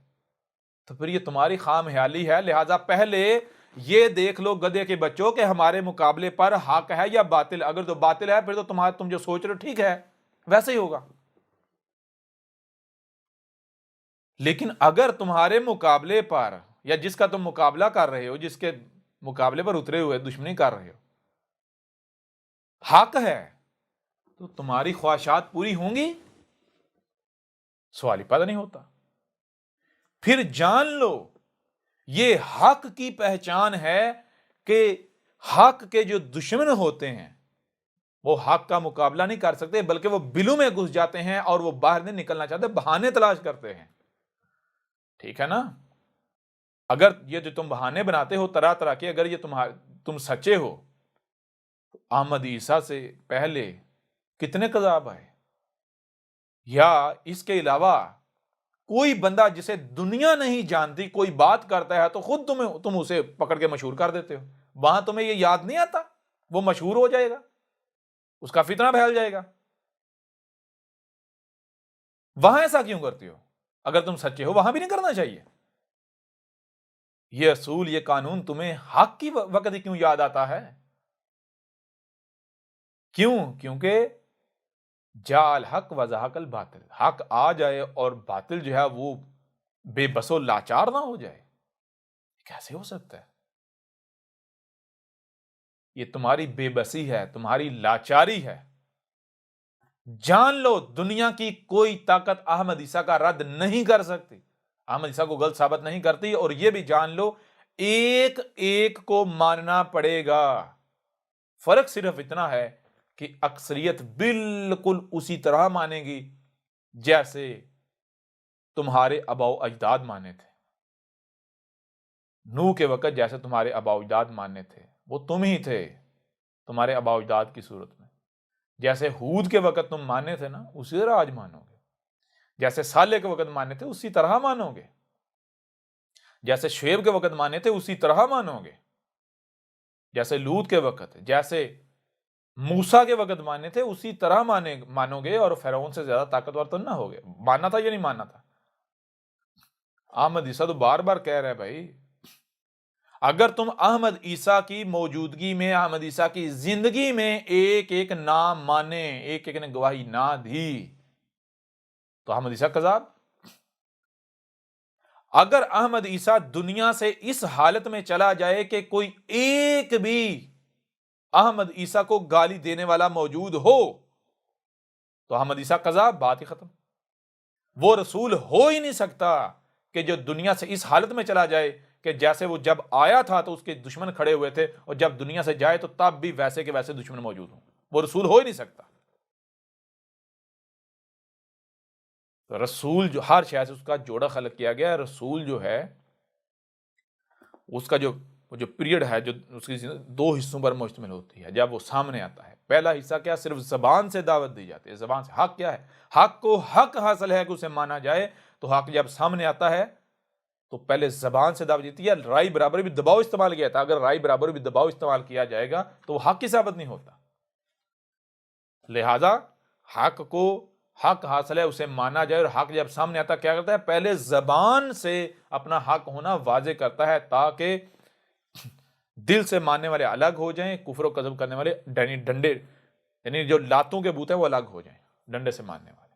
تو پھر یہ تمہاری خام خیالی ہے. لہذا پہلے یہ دیکھ لو گدھے کے بچوں کہ ہمارے مقابلے پر حق ہے یا باطل. اگر تو باطل ہے پھر تو تم جو سوچ رہے ہو ٹھیک ہے, ویسے ہی ہوگا. لیکن اگر تمہارے مقابلے پر, یا جس کا تم مقابلہ کر رہے ہو, جس کے مقابلے پر اترے ہوئے دشمنی کر رہے ہو, حق ہے, تو تمہاری خواہشات پوری ہوں گی؟ سوال ہی پیدا نہیں ہوتا. پھر جان لو یہ حق کی پہچان ہے کہ حق کے جو دشمن ہوتے ہیں وہ حق کا مقابلہ نہیں کر سکتے، بلکہ وہ بلوں میں گھس جاتے ہیں اور وہ باہر نہیں نکلنا چاہتے، بہانے تلاش کرتے ہیں. ٹھیک ہے نا؟ اگر یہ جو تم بہانے بناتے ہو طرح طرح کے، اگر یہ تم سچے ہو تو احمد عیسیٰ سے پہلے کتنے کذاب آئے؟ یا اس کے علاوہ کوئی بندہ جسے دنیا نہیں جانتی کوئی بات کرتا ہے تو خود تم اسے پکڑ کے مشہور کر دیتے ہو. وہاں تمہیں یہ یاد نہیں آتا وہ مشہور ہو جائے گا، اس کا فتنہ پھیل جائے گا. وہاں ایسا کیوں کرتے ہو؟ اگر تم سچے ہو وہاں بھی نہیں کرنا چاہیے. یہ اصول، یہ قانون تمہیں حق کی وقت ہی کیوں یاد آتا ہے؟ کیوں؟ کیونکہ جا الحق وزہق الباطل، حق آ جائے اور باطل جو ہے وہ بے بس و لاچار نہ ہو جائے. کیسے ہو سکتا ہے؟ یہ تمہاری بے بسی ہے، تمہاری لاچاری ہے. جان لو دنیا کی کوئی طاقت احمد عیسیٰ کا رد نہیں کر سکتی، احمد عیسیٰ کو غلط ثابت نہیں کرتی. اور یہ بھی جان لو ایک ایک کو ماننا پڑے گا. فرق صرف اتنا ہے کہ اکثریت بالکل اسی طرح مانے گی جیسے تمہارے آباء و اجداد مانے تھے. نوح کے وقت جیسے تمہارے آباء و اجداد مانے تھے وہ تم ہی تھے تمہارے آباء و اجداد کی صورت میں. جیسے ہود کے وقت تم مانے تھے نا اسی طرح آج مانو گے. جیسے صالح کے وقت مانے تھے اسی طرح مانو گے. جیسے شعیب کے وقت مانے تھے اسی طرح مانو گے. جیسے لوط کے وقت، جیسے موسیٰ کے وقت مانے تھے اسی طرح مانو گے. اور فرعون سے زیادہ طاقتور تو نہ ہوگے. ماننا تھا یا نہیں ماننا تھا؟ احمد عیسیٰ تو بار بار کہہ رہے بھائی، اگر تم احمد عیسیٰ کی موجودگی میں، احمد عیسیٰ کی زندگی میں ایک ایک نام مانے، ایک ایک نے گواہی نہ دی تو احمد عیسیٰ کذاب. اگر احمد عیسیٰ دنیا سے اس حالت میں چلا جائے کہ کوئی ایک بھی احمد عیسیٰ کو گالی دینے والا موجود ہو تو احمد عیسیٰ کذاب، بات ہی ختم. وہ رسول ہو ہی نہیں سکتا کہ جو دنیا سے اس حالت میں چلا جائے کہ جیسے وہ جب آیا تھا تو اس کے دشمن کھڑے ہوئے تھے اور جب دنیا سے جائے تو تب بھی ویسے کے ویسے دشمن موجود ہوں. وہ رسول ہو ہی نہیں سکتا. تو رسول جو ہر شے سے اس کا جوڑا خلق کیا گیا ہے. رسول جو ہے اس کا جو پیریڈ ہے جو اس کی دو حصوں پر مشتمل ہوتی ہے. جب وہ سامنے آتا ہے پہلا حصہ کیا، صرف زبان سے دعوت دی جاتی ہے. زبان سے حق کیا ہے، حق کو حق حاصل ہے کہ اسے مانا جائے. تو حق جب سامنے آتا ہے تو پہلے زبان سے دعوت دیتی ہے. رائے برابر بھی دباؤ استعمال کیا تھا، اگر رائے برابر بھی دباؤ استعمال کیا جائے گا تو وہ حق کی ثابت نہیں ہوتا. لہذا حق کو حق حاصل ہے اسے مانا جائے. اور حق جب سامنے آتا کیا کرتا ہے، پہلے زبان سے اپنا حق ہونا واضح کرتا ہے تاکہ دل سے ماننے والے الگ ہو جائیں، کفر و کذب کرنے والے ڈنڈے یعنی جو لاتوں کے بوت ہیں وہ الگ ہو جائیں ڈنڈے سے ماننے والے.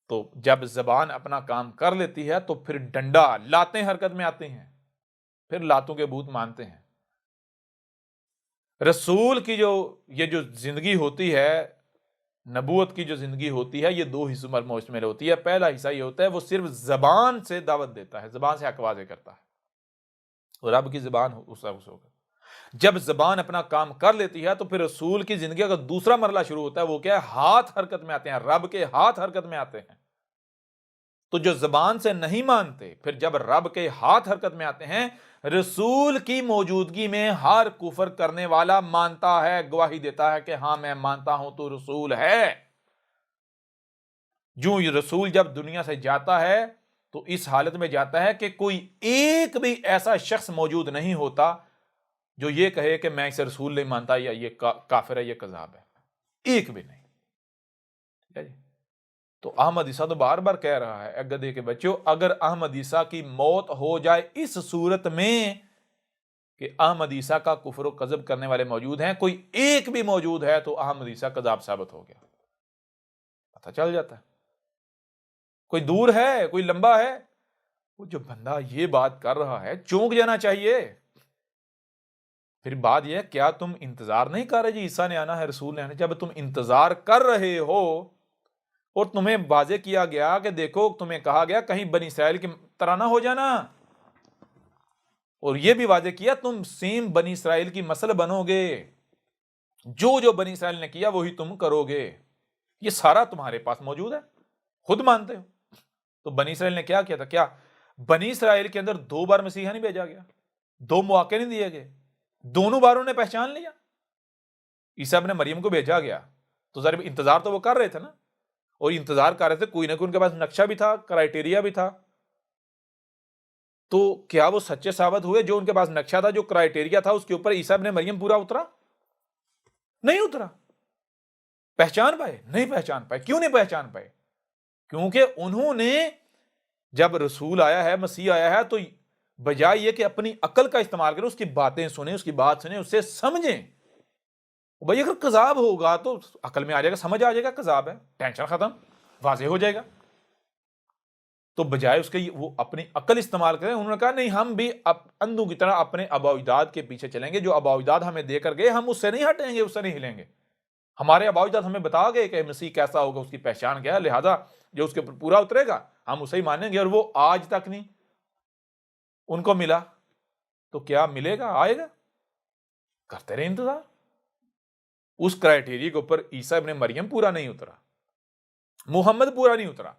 تو جب زبان اپنا کام کر لیتی ہے تو پھر ڈنڈا، لاتیں حرکت میں آتے ہیں، پھر لاتوں کے بوت مانتے ہیں. رسول کی یہ جو زندگی ہوتی ہے، نبوت کی جو زندگی ہوتی ہے، یہ دو حصوں پر مشتمل ہوتی ہے. پہلا حصہ یہ ہوتا ہے وہ صرف زبان سے دعوت دیتا ہے، زبان سے حق واضح کرتا ہے. رب کی زبان اس ہوگا. جب زبان اپنا کام کر لیتی ہے تو پھر رسول کی زندگی کا دوسرا مرحلہ شروع ہوتا ہے. وہ کیا ہے، ہاتھ حرکت میں آتے ہیں، رب کے ہاتھ حرکت میں آتے ہیں. تو جو زبان سے نہیں مانتے، پھر جب رب کے ہاتھ حرکت میں آتے ہیں، رسول کی موجودگی میں ہر کفر کرنے والا مانتا ہے، گواہی دیتا ہے کہ ہاں میں مانتا ہوں تو رسول ہے. جو یہ رسول جب دنیا سے جاتا ہے تو اس حالت میں جاتا ہے کہ کوئی ایک بھی ایسا شخص موجود نہیں ہوتا جو یہ کہے کہ میں اسے رسول نہیں مانتا یا یہ کافر ہے، یہ کذاب ہے. ایک بھی نہیں. ٹھیک ہے جی. تو احمد عیسیٰ تو بار بار کہہ رہا ہے، اے گدھے کے بچوں، اگر احمد عیسیٰ کی موت ہو جائے اس صورت میں کہ احمد عیسیٰ کا کفر و کذب کرنے والے موجود ہیں، کوئی ایک بھی موجود ہے تو احمد عیسیٰ کذاب ثابت ہو گیا. پتہ چل جاتا ہے. کوئی دور ہے، کوئی لمبا ہے، وہ جو بندہ یہ بات کر رہا ہے چونک جانا چاہیے. پھر بات یہ ہے کیا تم انتظار نہیں کر رہے جی عیسیٰ نے آنا ہے، رسول نے آنا ہے؟ جب تم انتظار کر رہے ہو اور تمہیں واضح کیا گیا کہ دیکھو، تمہیں کہا گیا کہیں بنی اسرائیل کی طرح نہ ہو جانا، اور یہ بھی واضح کیا تم سیم بنی اسرائیل کی مثل بنو گے، جو جو بنی اسرائیل نے کیا وہی تم کرو گے، یہ سارا تمہارے پاس موجود ہے، خود مانتے ہو۔ تو بنی اسرائیل نے کیا کیا تھا؟ کیا بنی اسرائیل کے اندر 2 بار مسیحا نہیں بھیجا گیا؟ 2 مواقع نہیں دیے گئے؟ دونوں باروں نے پہچان لیا؟ عیسیٰ ابن مریم کو بھیجا گیا تو ذرا انتظار تو وہ کر رہے تھے نا، اور انتظار کر رہے تھے، کوئی نہ کوئی ان کے پاس نقشہ بھی تھا، کرائٹیریا بھی تھا۔ تو کیا وہ سچے ثابت ہوئے؟ جو ان کے پاس نقشہ تھا، جو کرائٹیریا تھا، اس کے اوپر عیسیٰ ابن مریم پورا اترا؟ نہیں اترا۔ پہچان پائے؟ نہیں پہچان پائے۔ کیوں نہیں پہچان پائے؟ کیونکہ انہوں نے جب رسول آیا ہے، مسیح آیا ہے، تو بجائے یہ کہ اپنی عقل کا استعمال کریں، اس کی باتیں سنیں، اس کی بات سنیں، اسے سمجھیں۔ بھائی اگر کذاب ہوگا تو عقل میں آ جائے گا، سمجھ آ جائے گا کذاب ہے، ٹینشن ختم، واضح ہو جائے گا۔ تو بجائے اس کے وہ اپنی عقل استعمال کریں، انہوں نے کہا نہیں، ہم بھی اندھوں کی طرح اپنے آباء و اجداد کے پیچھے چلیں گے، جو آباء و اجداد ہمیں دے کر گئے ہم اس سے نہیں ہٹیں گے، اس سے نہیں ہلیں گے۔ ہمارے آباء و اجداد ہمیں بتا گئے کہ مسیح کیسا ہوگا، اس کی پہچان کیا ہے، لہذا جو اس کے اوپر پورا اترے گا ہم اسے ہی مانیں گے۔ اور وہ آج تک نہیں ان کو ملا، تو کیا ملے گا؟ آئے گا؟ کرتے رہے انتظار۔ اس کرائٹیریا کے اوپر عیسیٰ ابن مریم پورا نہیں اترا، محمد پورا نہیں اترا،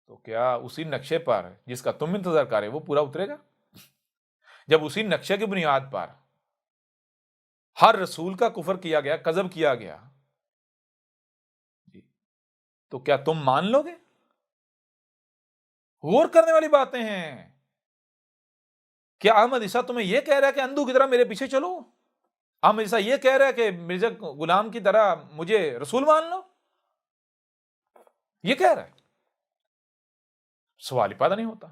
تو کیا اسی نقشے پر جس کا تم انتظار کر رہے وہ پورا اترے گا؟ جب اسی نقشے کی بنیاد پر ہر رسول کا کفر کیا گیا، کذب کیا گیا، تو کیا تم مان لو گے؟ غور کرنے والی باتیں ہیں۔ کیا احمد عیسیٰ تمہیں یہ کہہ رہا ہے کہ اندھو کی طرح میرے پیچھے چلو؟ احمد عیسیٰ یہ کہہ رہا ہے کہ مرزا غلام کی طرح مجھے رسول مان لو؟ یہ کہہ رہا ہے؟ سوال ہی پیدا نہیں ہوتا۔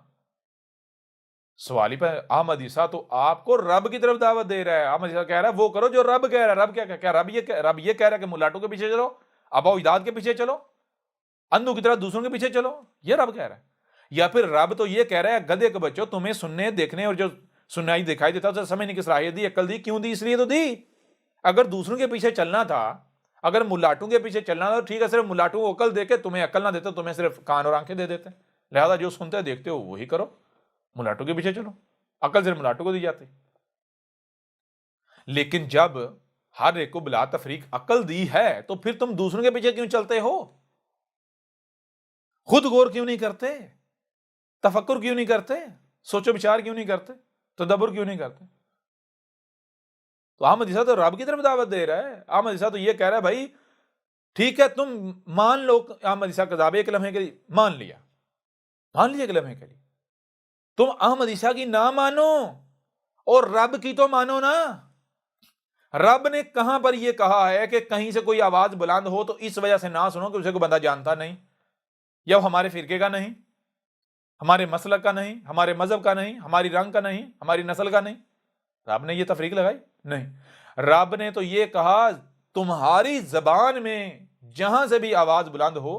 سوال ہی پیدا۔ احمد عیسیٰ تو آپ کو رب کی طرف دعوت دے رہا ہے۔ احمد عیسیٰ کہہ رہا ہے وہ کرو جو رب کہہ رہا ہے۔ رب کیا رب یہ کہہ رہا ہے کہ ملاٹوں کے پیچھے چلو، آباء و اجداد کے پیچھے چلو، اندھوں کی طرح دوسروں کے پیچھے چلو، یہ رب کہہ رہا ہے؟ یا پھر رب تو یہ کہہ رہا ہے گدھے کے بچوں، تمہیں سننے دیکھنے اور جو سنائی دکھائی دیتا اسے سمجھنے کی صلاحیت دی، عقل دی، کیوں دی؟ اس لیے تو دی۔ اگر دوسروں کے پیچھے چلنا تھا، اگر ملاٹوں کے پیچھے چلنا تھا، تو ٹھیک ہے، صرف ملاٹوں کو عقل دے کے تمہیں عقل نہ دیتے، تمہیں صرف کان اور آنکھیں دے دیتے، لہذا جو سنتے دیکھتے ہو وہی کرو، ملاٹوں کے پیچھے چلو، عقل صرف ملاٹوں کو دی جاتی۔ لیکن جب ہر ایک کو بلا تفریق عقل دی ہے تو پھر تم دوسروں کے پیچھے کیوں چلتے ہو؟ خود غور کیوں نہیں کرتے؟ تفکر کیوں نہیں کرتے؟ سوچو بچار کیوں نہیں کرتے؟ تدبر کیوں نہیں کرتے؟ تو احمد عیسیٰ تو رب کی طرف دعوت دے رہا ہے۔ احمد عیسیٰ تو یہ کہہ رہا ہے بھائی ٹھیک ہے، تم مان لو احمد عیسیٰ کذاب، ایک لمحے کے لیے مان لیا ایک لمحے کے لیے، تم احمد عیسیٰ کی نہ مانو اور رب کی تو مانو نا۔ رب نے کہاں پر یہ کہا ہے کہ کہیں سے کوئی آواز بلند ہو تو اس وجہ سے نہ سنو کہ اسے کوئی بندہ جانتا نہیں، یا وہ ہمارے فرقے کا نہیں، ہمارے مسلک کا نہیں، ہمارے مذہب کا نہیں، ہماری رنگ کا نہیں، ہماری نسل کا نہیں؟ رب نے یہ تفریق لگائی؟ نہیں۔ رب نے تو یہ کہا تمہاری زبان میں جہاں سے بھی آواز بلند ہو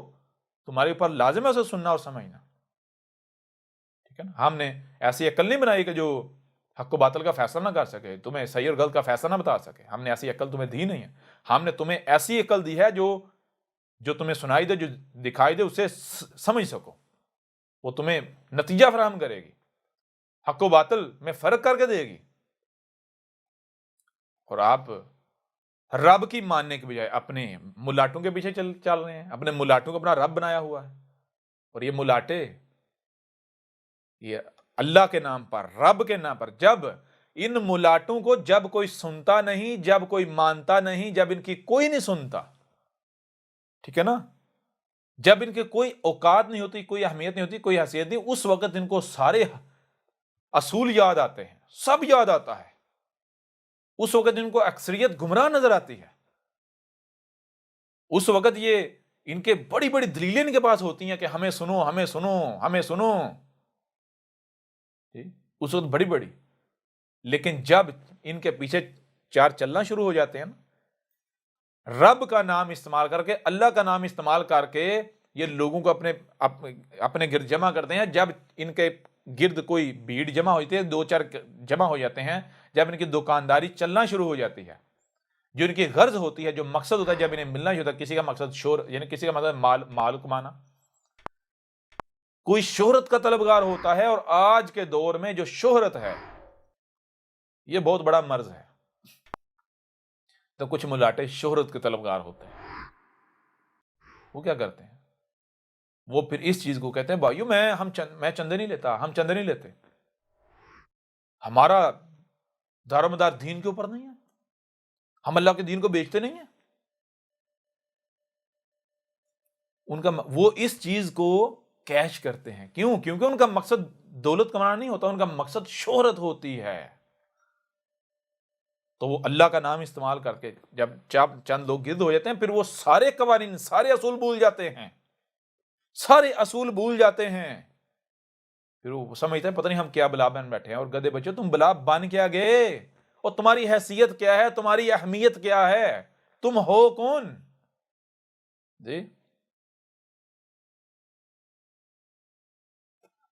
تمہارے اوپر لازم ہے اسے سننا اور سمجھنا، ٹھیک ہے نا؟ ہم نے ایسی عقل نہیں بنائی کہ جو حق و باطل کا فیصلہ نہ کر سکے، تمہیں صحیح اور غلط کا فیصلہ نہ بتا سکے۔ ہم نے ایسی عقل تمہیں دی نہیں ہے، ہم نے تمہیں ایسی عقل دی ہے جو تمہیں سنائی دے، جو دکھائی دے، اسے سمجھ سکو، وہ تمہیں نتیجہ فراہم کرے گی، حق و باطل میں فرق کر کے دے گی۔ اور آپ رب کی ماننے کے بجائے اپنے ملاٹوں کے پیچھے چل رہے ہیں، اپنے ملاٹوں کو اپنا رب بنایا ہوا ہے۔ اور یہ ملاٹے، یہ اللہ کے نام پر، رب کے نام پر، جب ان ملاٹوں کو جب کوئی سنتا نہیں، جب کوئی مانتا نہیں، جب ان کی کوئی نہیں سنتا، ٹھیک ہے نا، جب ان کے کوئی اوقات نہیں ہوتی، کوئی اہمیت نہیں ہوتی، کوئی حیثیت نہیں، اس وقت ان کو سارے اصول یاد آتے ہیں، سب یاد آتا ہے، اس وقت ان کو اکثریت گمراہ نظر آتی ہے، اس وقت یہ ان کے بڑی بڑی دلیلیں ان کے پاس ہوتی ہیں کہ ہمیں سنو، ہمیں سنو، ہمیں سنو، اس وقت بڑی بڑی۔ لیکن جب ان کے پیچھے چار چلنا شروع ہو جاتے ہیں نا، رب کا نام استعمال کر کے، اللہ کا نام استعمال کر کے یہ لوگوں کو اپنے گرد جمع کرتے ہیں، جب ان کے گرد کوئی بھیڑ جمع ہوتی ہے، 2-4 جمع ہو جاتے ہیں، جب ان کی دکانداری چلنا شروع ہو جاتی ہے، جو ان کی غرض ہوتی ہے، جو مقصد ہوتا ہے، جب انہیں ملنا ہی ہوتا ہے، کسی کا مقصد شہرت، یعنی کسی کا مقصد مال کمانا، کوئی شہرت کا طلبگار ہوتا ہے، اور آج کے دور میں جو شہرت ہے یہ بہت بڑا مرض ہے۔ تو کچھ ملاٹے شہرت کے طلبگار ہوتے ہیں، وہ کیا کرتے ہیں، وہ پھر اس چیز کو کہتے ہیں بھائیو میں چندے نہیں لیتا، ہم چندے نہیں لیتے، ہمارا دار و مدار دین کے اوپر نہیں ہے، ہم اللہ کے دین کو بیچتے نہیں ہیں۔ وہ اس چیز کو کیش کرتے ہیں، کیوں؟ کیونکہ ان کا مقصد دولت کمانا نہیں ہوتا، ان کا مقصد شہرت ہوتی ہے۔ تو وہ اللہ کا نام استعمال کر کے جب چند لوگ گرد ہو جاتے ہیں، پھر وہ سارے قوانین، سارے اصول بھول جاتے ہیں، سارے اصول بھول جاتے ہیں، پھر وہ سمجھتے ہیں پتہ نہیں ہم کیا بلا بن بیٹھے ہیں۔ اور گدے بچے، تم بلا بن کیا گئے؟ اور تمہاری حیثیت کیا ہے؟ تمہاری اہمیت کیا ہے؟ تم ہو کون؟ جی،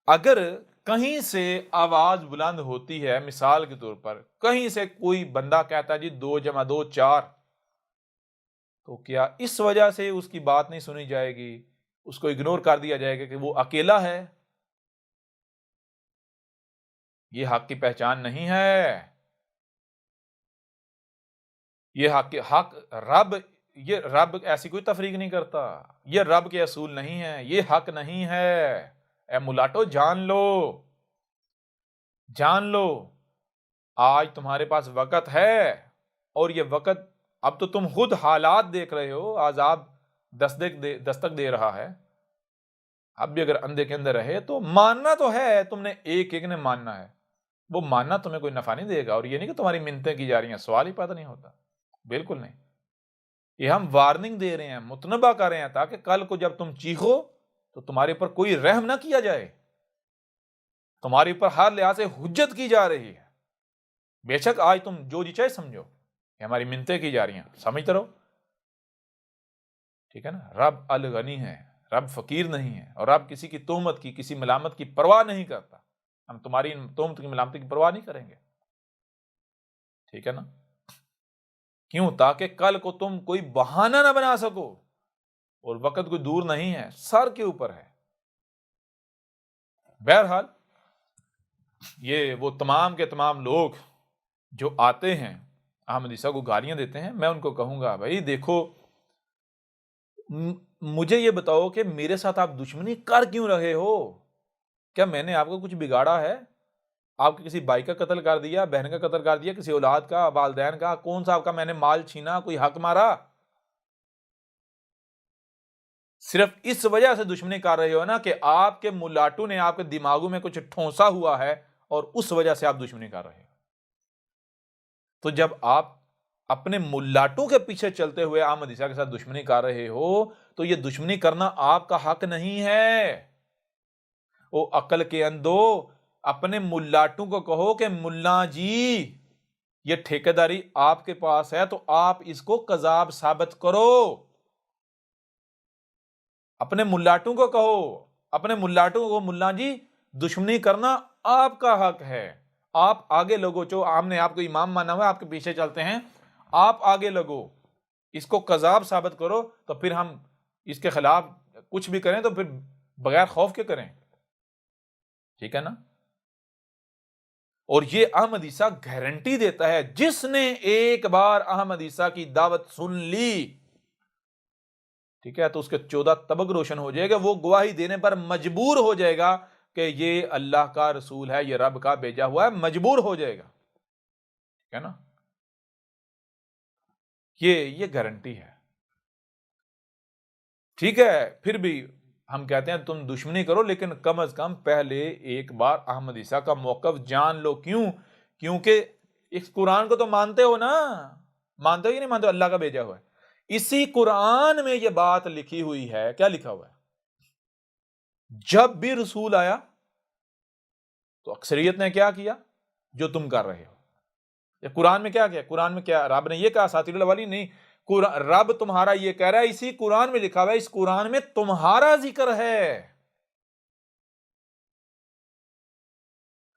اگر کہیں سے آواز بلند ہوتی ہے، مثال کے طور پر کہیں سے کوئی بندہ کہتا ہے جی 2+2=4، تو کیا اس وجہ سے اس کی بات نہیں سنی جائے گی، اس کو اگنور کر دیا جائے گا کہ وہ اکیلا ہے؟ یہ حق کی پہچان نہیں ہے، یہ یہ رب ایسی کوئی تفریق نہیں کرتا، یہ رب کے اصول نہیں ہے، یہ حق نہیں ہے۔ اے ملاٹو، جان لو، جان لو، آج تمہارے پاس وقت ہے، اور یہ وقت اب تو تم خود حالات دیکھ رہے ہو، عذاب دستک دے رہا ہے، اب بھی اگر اندھے کے اندر رہے تو ماننا تو ہے، تم نے ایک ایک نے ماننا ہے، وہ ماننا تمہیں کوئی نفع نہیں دے گا، اور یہ نہیں کہ تمہاری منتیں کی جا رہی ہیں، سوال ہی پیدا نہیں ہوتا، بالکل نہیں، یہ ہم وارننگ دے رہے ہیں، متنبہ کر رہے ہیں، تاکہ کل کو جب تم چیخو تو تمہارے اوپر کوئی رحم نہ کیا جائے، تمہارے اوپر ہر لحاظ سے حجت کی جا رہی ہے۔ بے شک آج تم جو جی چاہے سمجھو کہ ہماری منتیں کی جا رہی ہیں، سمجھتے رہو، ٹھیک ہے نا؟ رب الغنی ہے، رب فقیر نہیں ہے، اور رب کسی کی تہمت کی، کسی ملامت کی پرواہ نہیں کرتا، ہم تمہاری تہمت کی، ملامت کی پرواہ نہیں کریں گے، ٹھیک ہے نا؟ کیوں؟ تاکہ کل کو تم کوئی بہانہ نہ بنا سکو، اور وقت کوئی دور نہیں ہے، سر کے اوپر ہے۔ بہرحال یہ وہ تمام کے تمام لوگ جو آتے ہیں احمد عیسیٰ کو گالیاں دیتے ہیں، میں ان کو کہوں گا بھائی دیکھو، مجھے یہ بتاؤ کہ میرے ساتھ آپ دشمنی کر کیوں رہے ہو؟ کیا میں نے آپ کو کچھ بگاڑا ہے؟ آپ کے کسی بھائی کا قتل کر دیا، بہن کا قتل کر دیا، کسی اولاد کا، والدین کا، کون سا آپ کا میں نے مال چھینا، کوئی حق مارا؟ صرف اس وجہ سے دشمنی کر رہے ہو نا کہ آپ کے ملاٹو نے آپ کے دماغوں میں کچھ ٹھونسا ہوا ہے، اور اس وجہ سے آپ دشمنی کر رہے ہو۔ تو جب آپ اپنے ملاٹوں کے پیچھے چلتے ہوئے احمد عیسیٰ کے ساتھ دشمنی کر رہے ہو، تو یہ دشمنی کرنا آپ کا حق نہیں ہے۔ او عقل کے اندھو، اپنے ملاٹوں کو کہو کہ ملا جی، یہ ٹھیکیداری آپ کے پاس ہے تو آپ اس کو قذاب ثابت کرو۔ اپنے ملاٹوں کو کہو، اپنے ملاٹوں کو، ملا جی دشمنی کرنا آپ کا حق ہے، آپ آگے لگو، جو ہم نے آپ کو امام مانا ہوا ہے، آپ کے پیچھے چلتے ہیں، آپ آگے لگو، اس کو قذاب ثابت کرو، تو پھر ہم اس کے خلاف کچھ بھی کریں تو پھر بغیر خوف کے کریں، ٹھیک ہے نا؟ اور یہ احمد عیسیٰ گارنٹی دیتا ہے، جس نے ایک بار احمد عیسیٰ کی دعوت سن لی، ٹھیک ہے، تو اس کے 14 طبق روشن ہو جائے گا، وہ گواہی دینے پر مجبور ہو جائے گا کہ یہ اللہ کا رسول ہے، یہ رب کا بھیجا ہوا ہے، مجبور ہو جائے گا، ٹھیک ہے نا؟ یہ گارنٹی ہے، ٹھیک ہے؟ پھر بھی ہم کہتے ہیں تم دشمنی کرو، لیکن کم از کم پہلے ایک بار احمد عیسیٰ کا موقف جان لو۔ کیوں؟ کیونکہ اس قرآن کو تو مانتے ہو نا، مانتے ہو یا نہیں مانتے ہو؟ اللہ کا بھیجا ہوا ہے، اسی قرآن میں یہ بات لکھی ہوئی ہے، کیا لکھا ہوا ہے؟ جب بھی رسول آیا تو اکثریت نے کیا کیا جو تم کر رہے ہو؟ یہ قرآن میں کیا قرآن میں کیا رب نے یہ کہا؟ اساطیر الاولین نہیں، رب تمہارا یہ کہہ رہا ہے، اسی قرآن میں لکھا ہوا ہے، اس قرآن میں تمہارا ذکر ہے،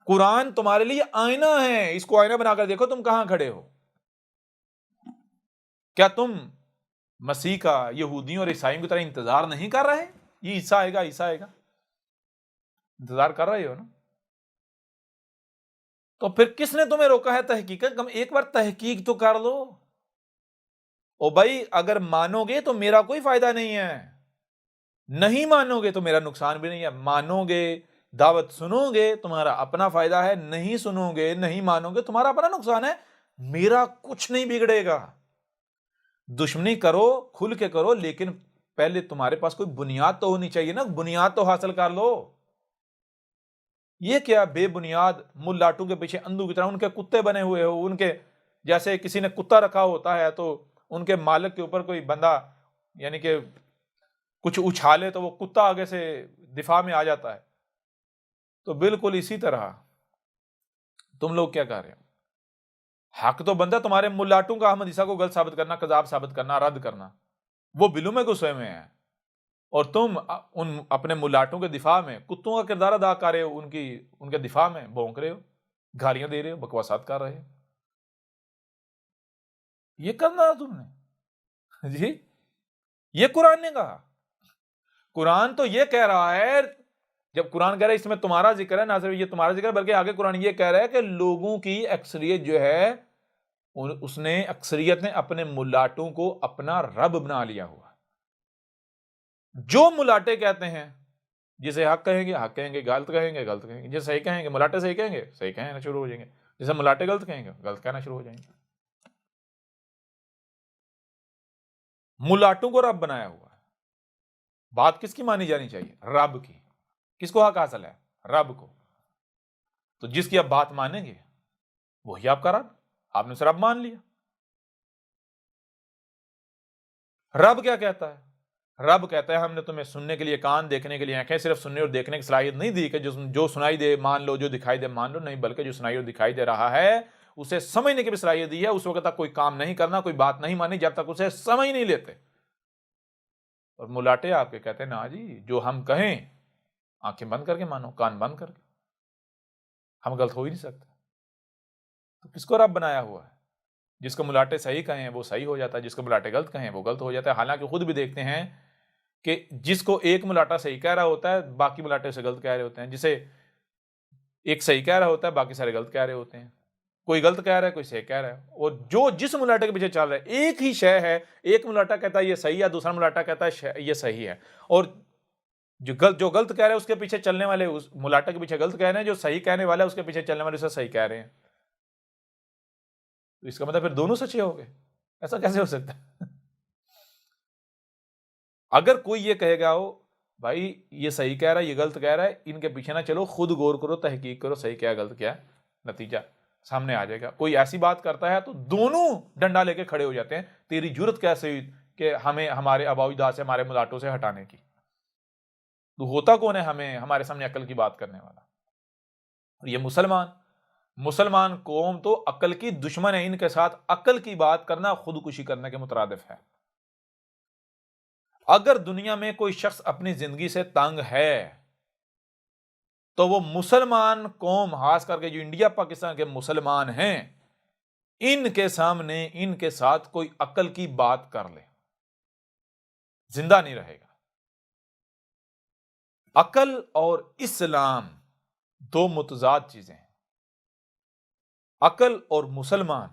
قرآن تمہارے لیے آئینہ ہے، اس کو آئینہ بنا کر دیکھو تم کہاں کھڑے ہو۔ کیا تم مسیح کا یہودیوں اور عیسائیوں کی طرح انتظار نہیں کر رہے؟ یہ عیسیٰ آئے گا، عیسیٰ آئے گا، انتظار کر رہے ہو نا؟ تو پھر کس نے تمہیں روکا ہے تحقیق؟ ایک بار تحقیق تو کر لو، او بھائی اگر مانو گے تو میرا کوئی فائدہ نہیں ہے، نہیں مانو گے تو میرا نقصان بھی نہیں ہے، مانو گے دعوت سنو گے تمہارا اپنا فائدہ ہے، نہیں سنو گے نہیں مانو گے تمہارا اپنا نقصان ہے، میرا کچھ نہیں بگڑے گا۔ دشمنی کرو کھل کے کرو، لیکن پہلے تمہارے پاس کوئی بنیاد تو ہونی چاہیے نا، بنیاد تو حاصل کر لو۔ یہ کیا بے بنیاد مل لاٹو کے پیچھے اندھو کی طرح ان کے کتے بنے ہوئے ہو، ان کے جیسے کسی نے کتا رکھا ہوتا ہے تو ان کے مالک کے اوپر کوئی بندہ یعنی کہ کچھ اچھالے تو وہ کتا آگے سے دفاع میں آ جاتا ہے، تو بالکل اسی طرح تم لوگ کیا کر رہے ہو؟ حق تو بندہ تمہارے ملاٹوں کا احمد عیسیٰ کو غلط ثابت کرنا، کذاب ثابت کرنا، رد کرنا، وہ بلوں میں گھسے ہوئے ہیں، اور تم ان اپنے ملاٹوں کے دفاع میں کتوں کا کردار ادا کر رہے ہو، ان کے دفاع میں بھونک رہے ہو، گالیاں دے رہے ہو، بکواسات کر رہے ہو۔ یہ کرنا تم نے جی، یہ قرآن نے کہا؟ قرآن تو یہ کہہ رہا ہے، جب قرآن کہہ رہا ہے اس میں تمہارا ذکر ہے، نہ صرف یہ تمہارا ذکر ہے بلکہ آگے قرآن یہ کہہ رہا ہے کہ لوگوں کی اکثریت جو ہے اس نے اکثریت نے اپنے ملاٹوں کو اپنا رب بنا لیا ہوا۔ جو ملاٹے کہتے ہیں، جسے حق کہیں گے حق کہیں گے، غلط کہیں گے غلط کہیں گے، جسے صحیح کہیں گے ملاٹے صحیح کہیں گے صحیح کہنا شروع ہو جائیں گے، جسے ملاٹے غلط کہیں گے غلط کہنا شروع ہو جائیں گے۔ ملاٹوں کو رب بنایا ہوا ہے۔ بات کس کی مانی جانی چاہیے؟ رب کی۔ کس کو حق حاصل ہے؟ رب کو۔ تو جس کی آپ بات مانیں گے وہی آپ کا رب، آپ نے اسے رب مان لیا۔ رب کیا کہتا ہے؟ رب کہتا ہے ہم نے تمہیں سننے کے لیے کان، دیکھنے کے لیے آنکھیں، صرف سننے اور دیکھنے کی صلاحیت نہیں دی کہ جو سنائی دے مان لو، جو دکھائی دے مان لو، نہیں بلکہ جو سنائی اور دکھائی دے رہا ہے اسے سمجھنے کی بھی صلاحیت دی ہے۔ اس وقت تک کوئی کام نہیں کرنا، کوئی بات نہیں مانی جب تک اسے سمجھ نہیں لیتے۔ اور ملاٹے آپ کے کہتے ہیں نا جی جو ہم کہیں آنکھیں بند کر کے مانو، کان بند کر کے، ہم غلط ہو ہی نہیں سکتے۔ تو کس کو رب بنایا ہوا ہے؟ جس کو ملاٹے صحیح کہیں وہ صحیح ہو جاتا ہے، جس کو ملاٹے غلط کہیں وہ غلط ہو جاتا ہے۔ حالانکہ خود بھی دیکھتے ہیں کہ جس کو ایک ملاٹا صحیح کہہ رہا ہوتا ہے باقی ملاٹے سے غلط کہہ رہے ہوتے ہیں، جسے ایک صحیح کہہ رہا ہوتا ہے باقی سارے غلط کہہ رہے ہوتے ہیں، کوئی غلط کہہ رہا ہے کوئی صحیح کہہ رہا ہے، اور جو جس ملاٹے کے پیچھے چل رہا ہے ایک ہی شے ہے، ایک ملاٹا کہتا ہے یہ صحیح ہے، دوسرا ملاٹا کہتا ہے یہ صحیح ہے، اور جو غلط کہہ رہے ہیں اس کے پیچھے چلنے والے اس ملاٹا کے پیچھے غلط کہہ رہے ہیں، جو صحیح کہنے والا ہے اس کے پیچھے چلنے والے اسے صحیح کہہ رہے ہیں۔ تو اس کا مطلب پھر دونوں سچے ہو گئے؟ ایسا کیسے ہو سکتا ہے؟ اگر کوئی یہ کہے گا بھائی یہ صحیح کہہ رہا ہے یہ غلط کہہ رہا ہے، ان کے پیچھے نہ چلو، خود غور کرو، تحقیق کرو، صحیح کیا غلط کیا، نتیجہ سامنے آ جائے گا۔ کوئی ایسی بات کرتا ہے تو دونوں ڈنڈا لے کے کھڑے ہو جاتے ہیں، تیری جرت کیسے ہوئی کہ ہمیں ہمارے آبا و اجداد سے ہمارے ملاٹوں سے ہٹانے کی؟ تو ہوتا کون ہے ہمیں ہمارے سامنے عقل کی بات کرنے والا؟ اور یہ مسلمان قوم تو عقل کی دشمن ہے، ان کے ساتھ عقل کی بات کرنا خودکشی کرنے کے مترادف ہے۔ اگر دنیا میں کوئی شخص اپنی زندگی سے تنگ ہے تو وہ مسلمان قوم، خاص کر کے جو انڈیا پاکستان کے مسلمان ہیں، ان کے سامنے ان کے ساتھ کوئی عقل کی بات کر لے زندہ نہیں رہے گا۔ عقل اور اسلام دو متضاد چیزیں ہیں۔ عقل اور مسلمان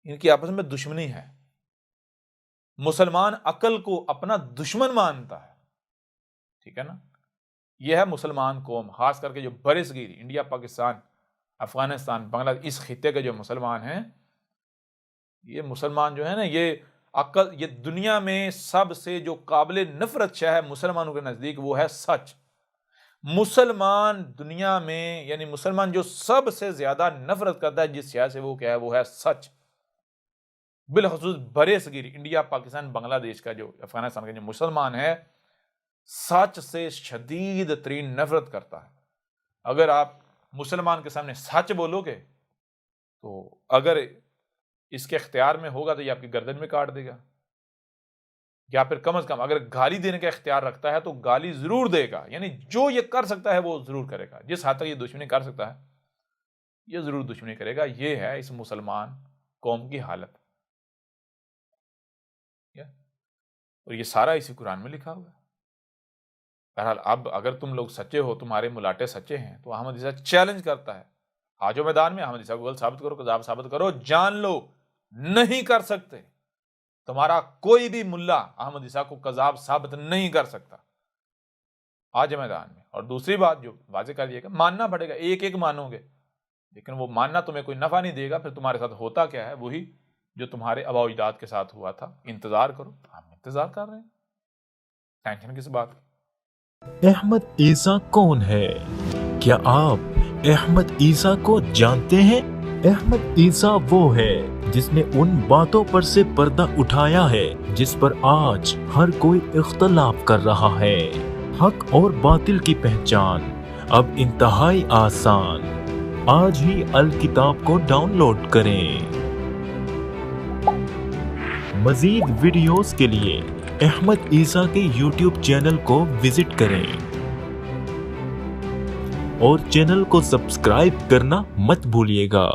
ان کی آپس میں دشمنی ہے۔ مسلمان عقل کو اپنا دشمن مانتا ہے، ٹھیک ہے نا؟ یہ ہے مسلمان قوم، خاص کر کے جو برصغیر انڈیا پاکستان افغانستان بنگلہ دیش اس خطے کے جو مسلمان ہیں، یہ مسلمان جو ہے نا یہ دنیا میں سب سے جو قابل نفرت شے ہے مسلمانوں کے نزدیک وہ ہے سچ۔ مسلمان دنیا میں یعنی مسلمان جو سب سے زیادہ نفرت کرتا ہے جس شے سے وہ کیا ہے وہ ہے سچ۔ بالخصوص برصغیر انڈیا پاکستان بنگلہ دیش کا جو افغانستان کا جو مسلمان ہے سچ سے شدید ترین نفرت کرتا ہے۔ اگر آپ مسلمان کے سامنے سچ بولو گے تو اگر اس کے اختیار میں ہوگا تو یہ آپ کی گردن میں کاٹ دے گا، یا پھر کم از کم اگر گالی دینے کا اختیار رکھتا ہے تو گالی ضرور دے گا، یعنی جو یہ کر سکتا ہے وہ ضرور کرے گا، جس حد تک یہ دشمنی کر سکتا ہے یہ ضرور دشمنی کرے گا۔ یہ ہے اس مسلمان قوم کی حالت، اور یہ سارا اسی قرآن میں لکھا ہوا ہے۔ بہرحال اب اگر تم لوگ سچے ہو، تمہارے ملاٹے سچے ہیں، تو احمد عیسیٰ چیلنج کرتا ہے، آ جاؤ میدان میں، احمد عیسیٰ کو غلط ثابت کرو، کذاب ثابت کرو، جان لو نہیں کر سکتے. تمہارا کوئی بھی ملا احمد عیسیٰ کو کذاب ثابت نہیں کر سکتا آج میدان میں. اور دوسری بات جو واضح کر دیے گا، ماننا پڑے گا، ایک ایک مانو گے، لیکن وہ ماننا تمہیں کوئی نفع نہیں دے گا. پھر تمہارے ساتھ ہوتا کیا ہے؟ وہی جو تمہارے آباء و اجداد کے ساتھ ہوا تھا. انتظار کرو، ہم انتظار کر رہے ہیں، ٹینشن کس بات؟ احمد عیسیٰ کون ہے؟ کیا آپ احمد عیسیٰ کو جانتے ہیں؟ احمد عیسیٰ وہ ہے جس نے ان باتوں پر سے پردہ اٹھایا ہے جس پر آج ہر کوئی اختلاف کر رہا ہے. حق اور باطل کی پہچان اب انتہائی آسان. آج ہی الکتاب کو ڈاؤن لوڈ کریں. مزید ویڈیوز کے لیے احمد عیسیٰ کے یوٹیوب چینل کو وزٹ کریں اور چینل کو سبسکرائب کرنا مت بھولیے گا.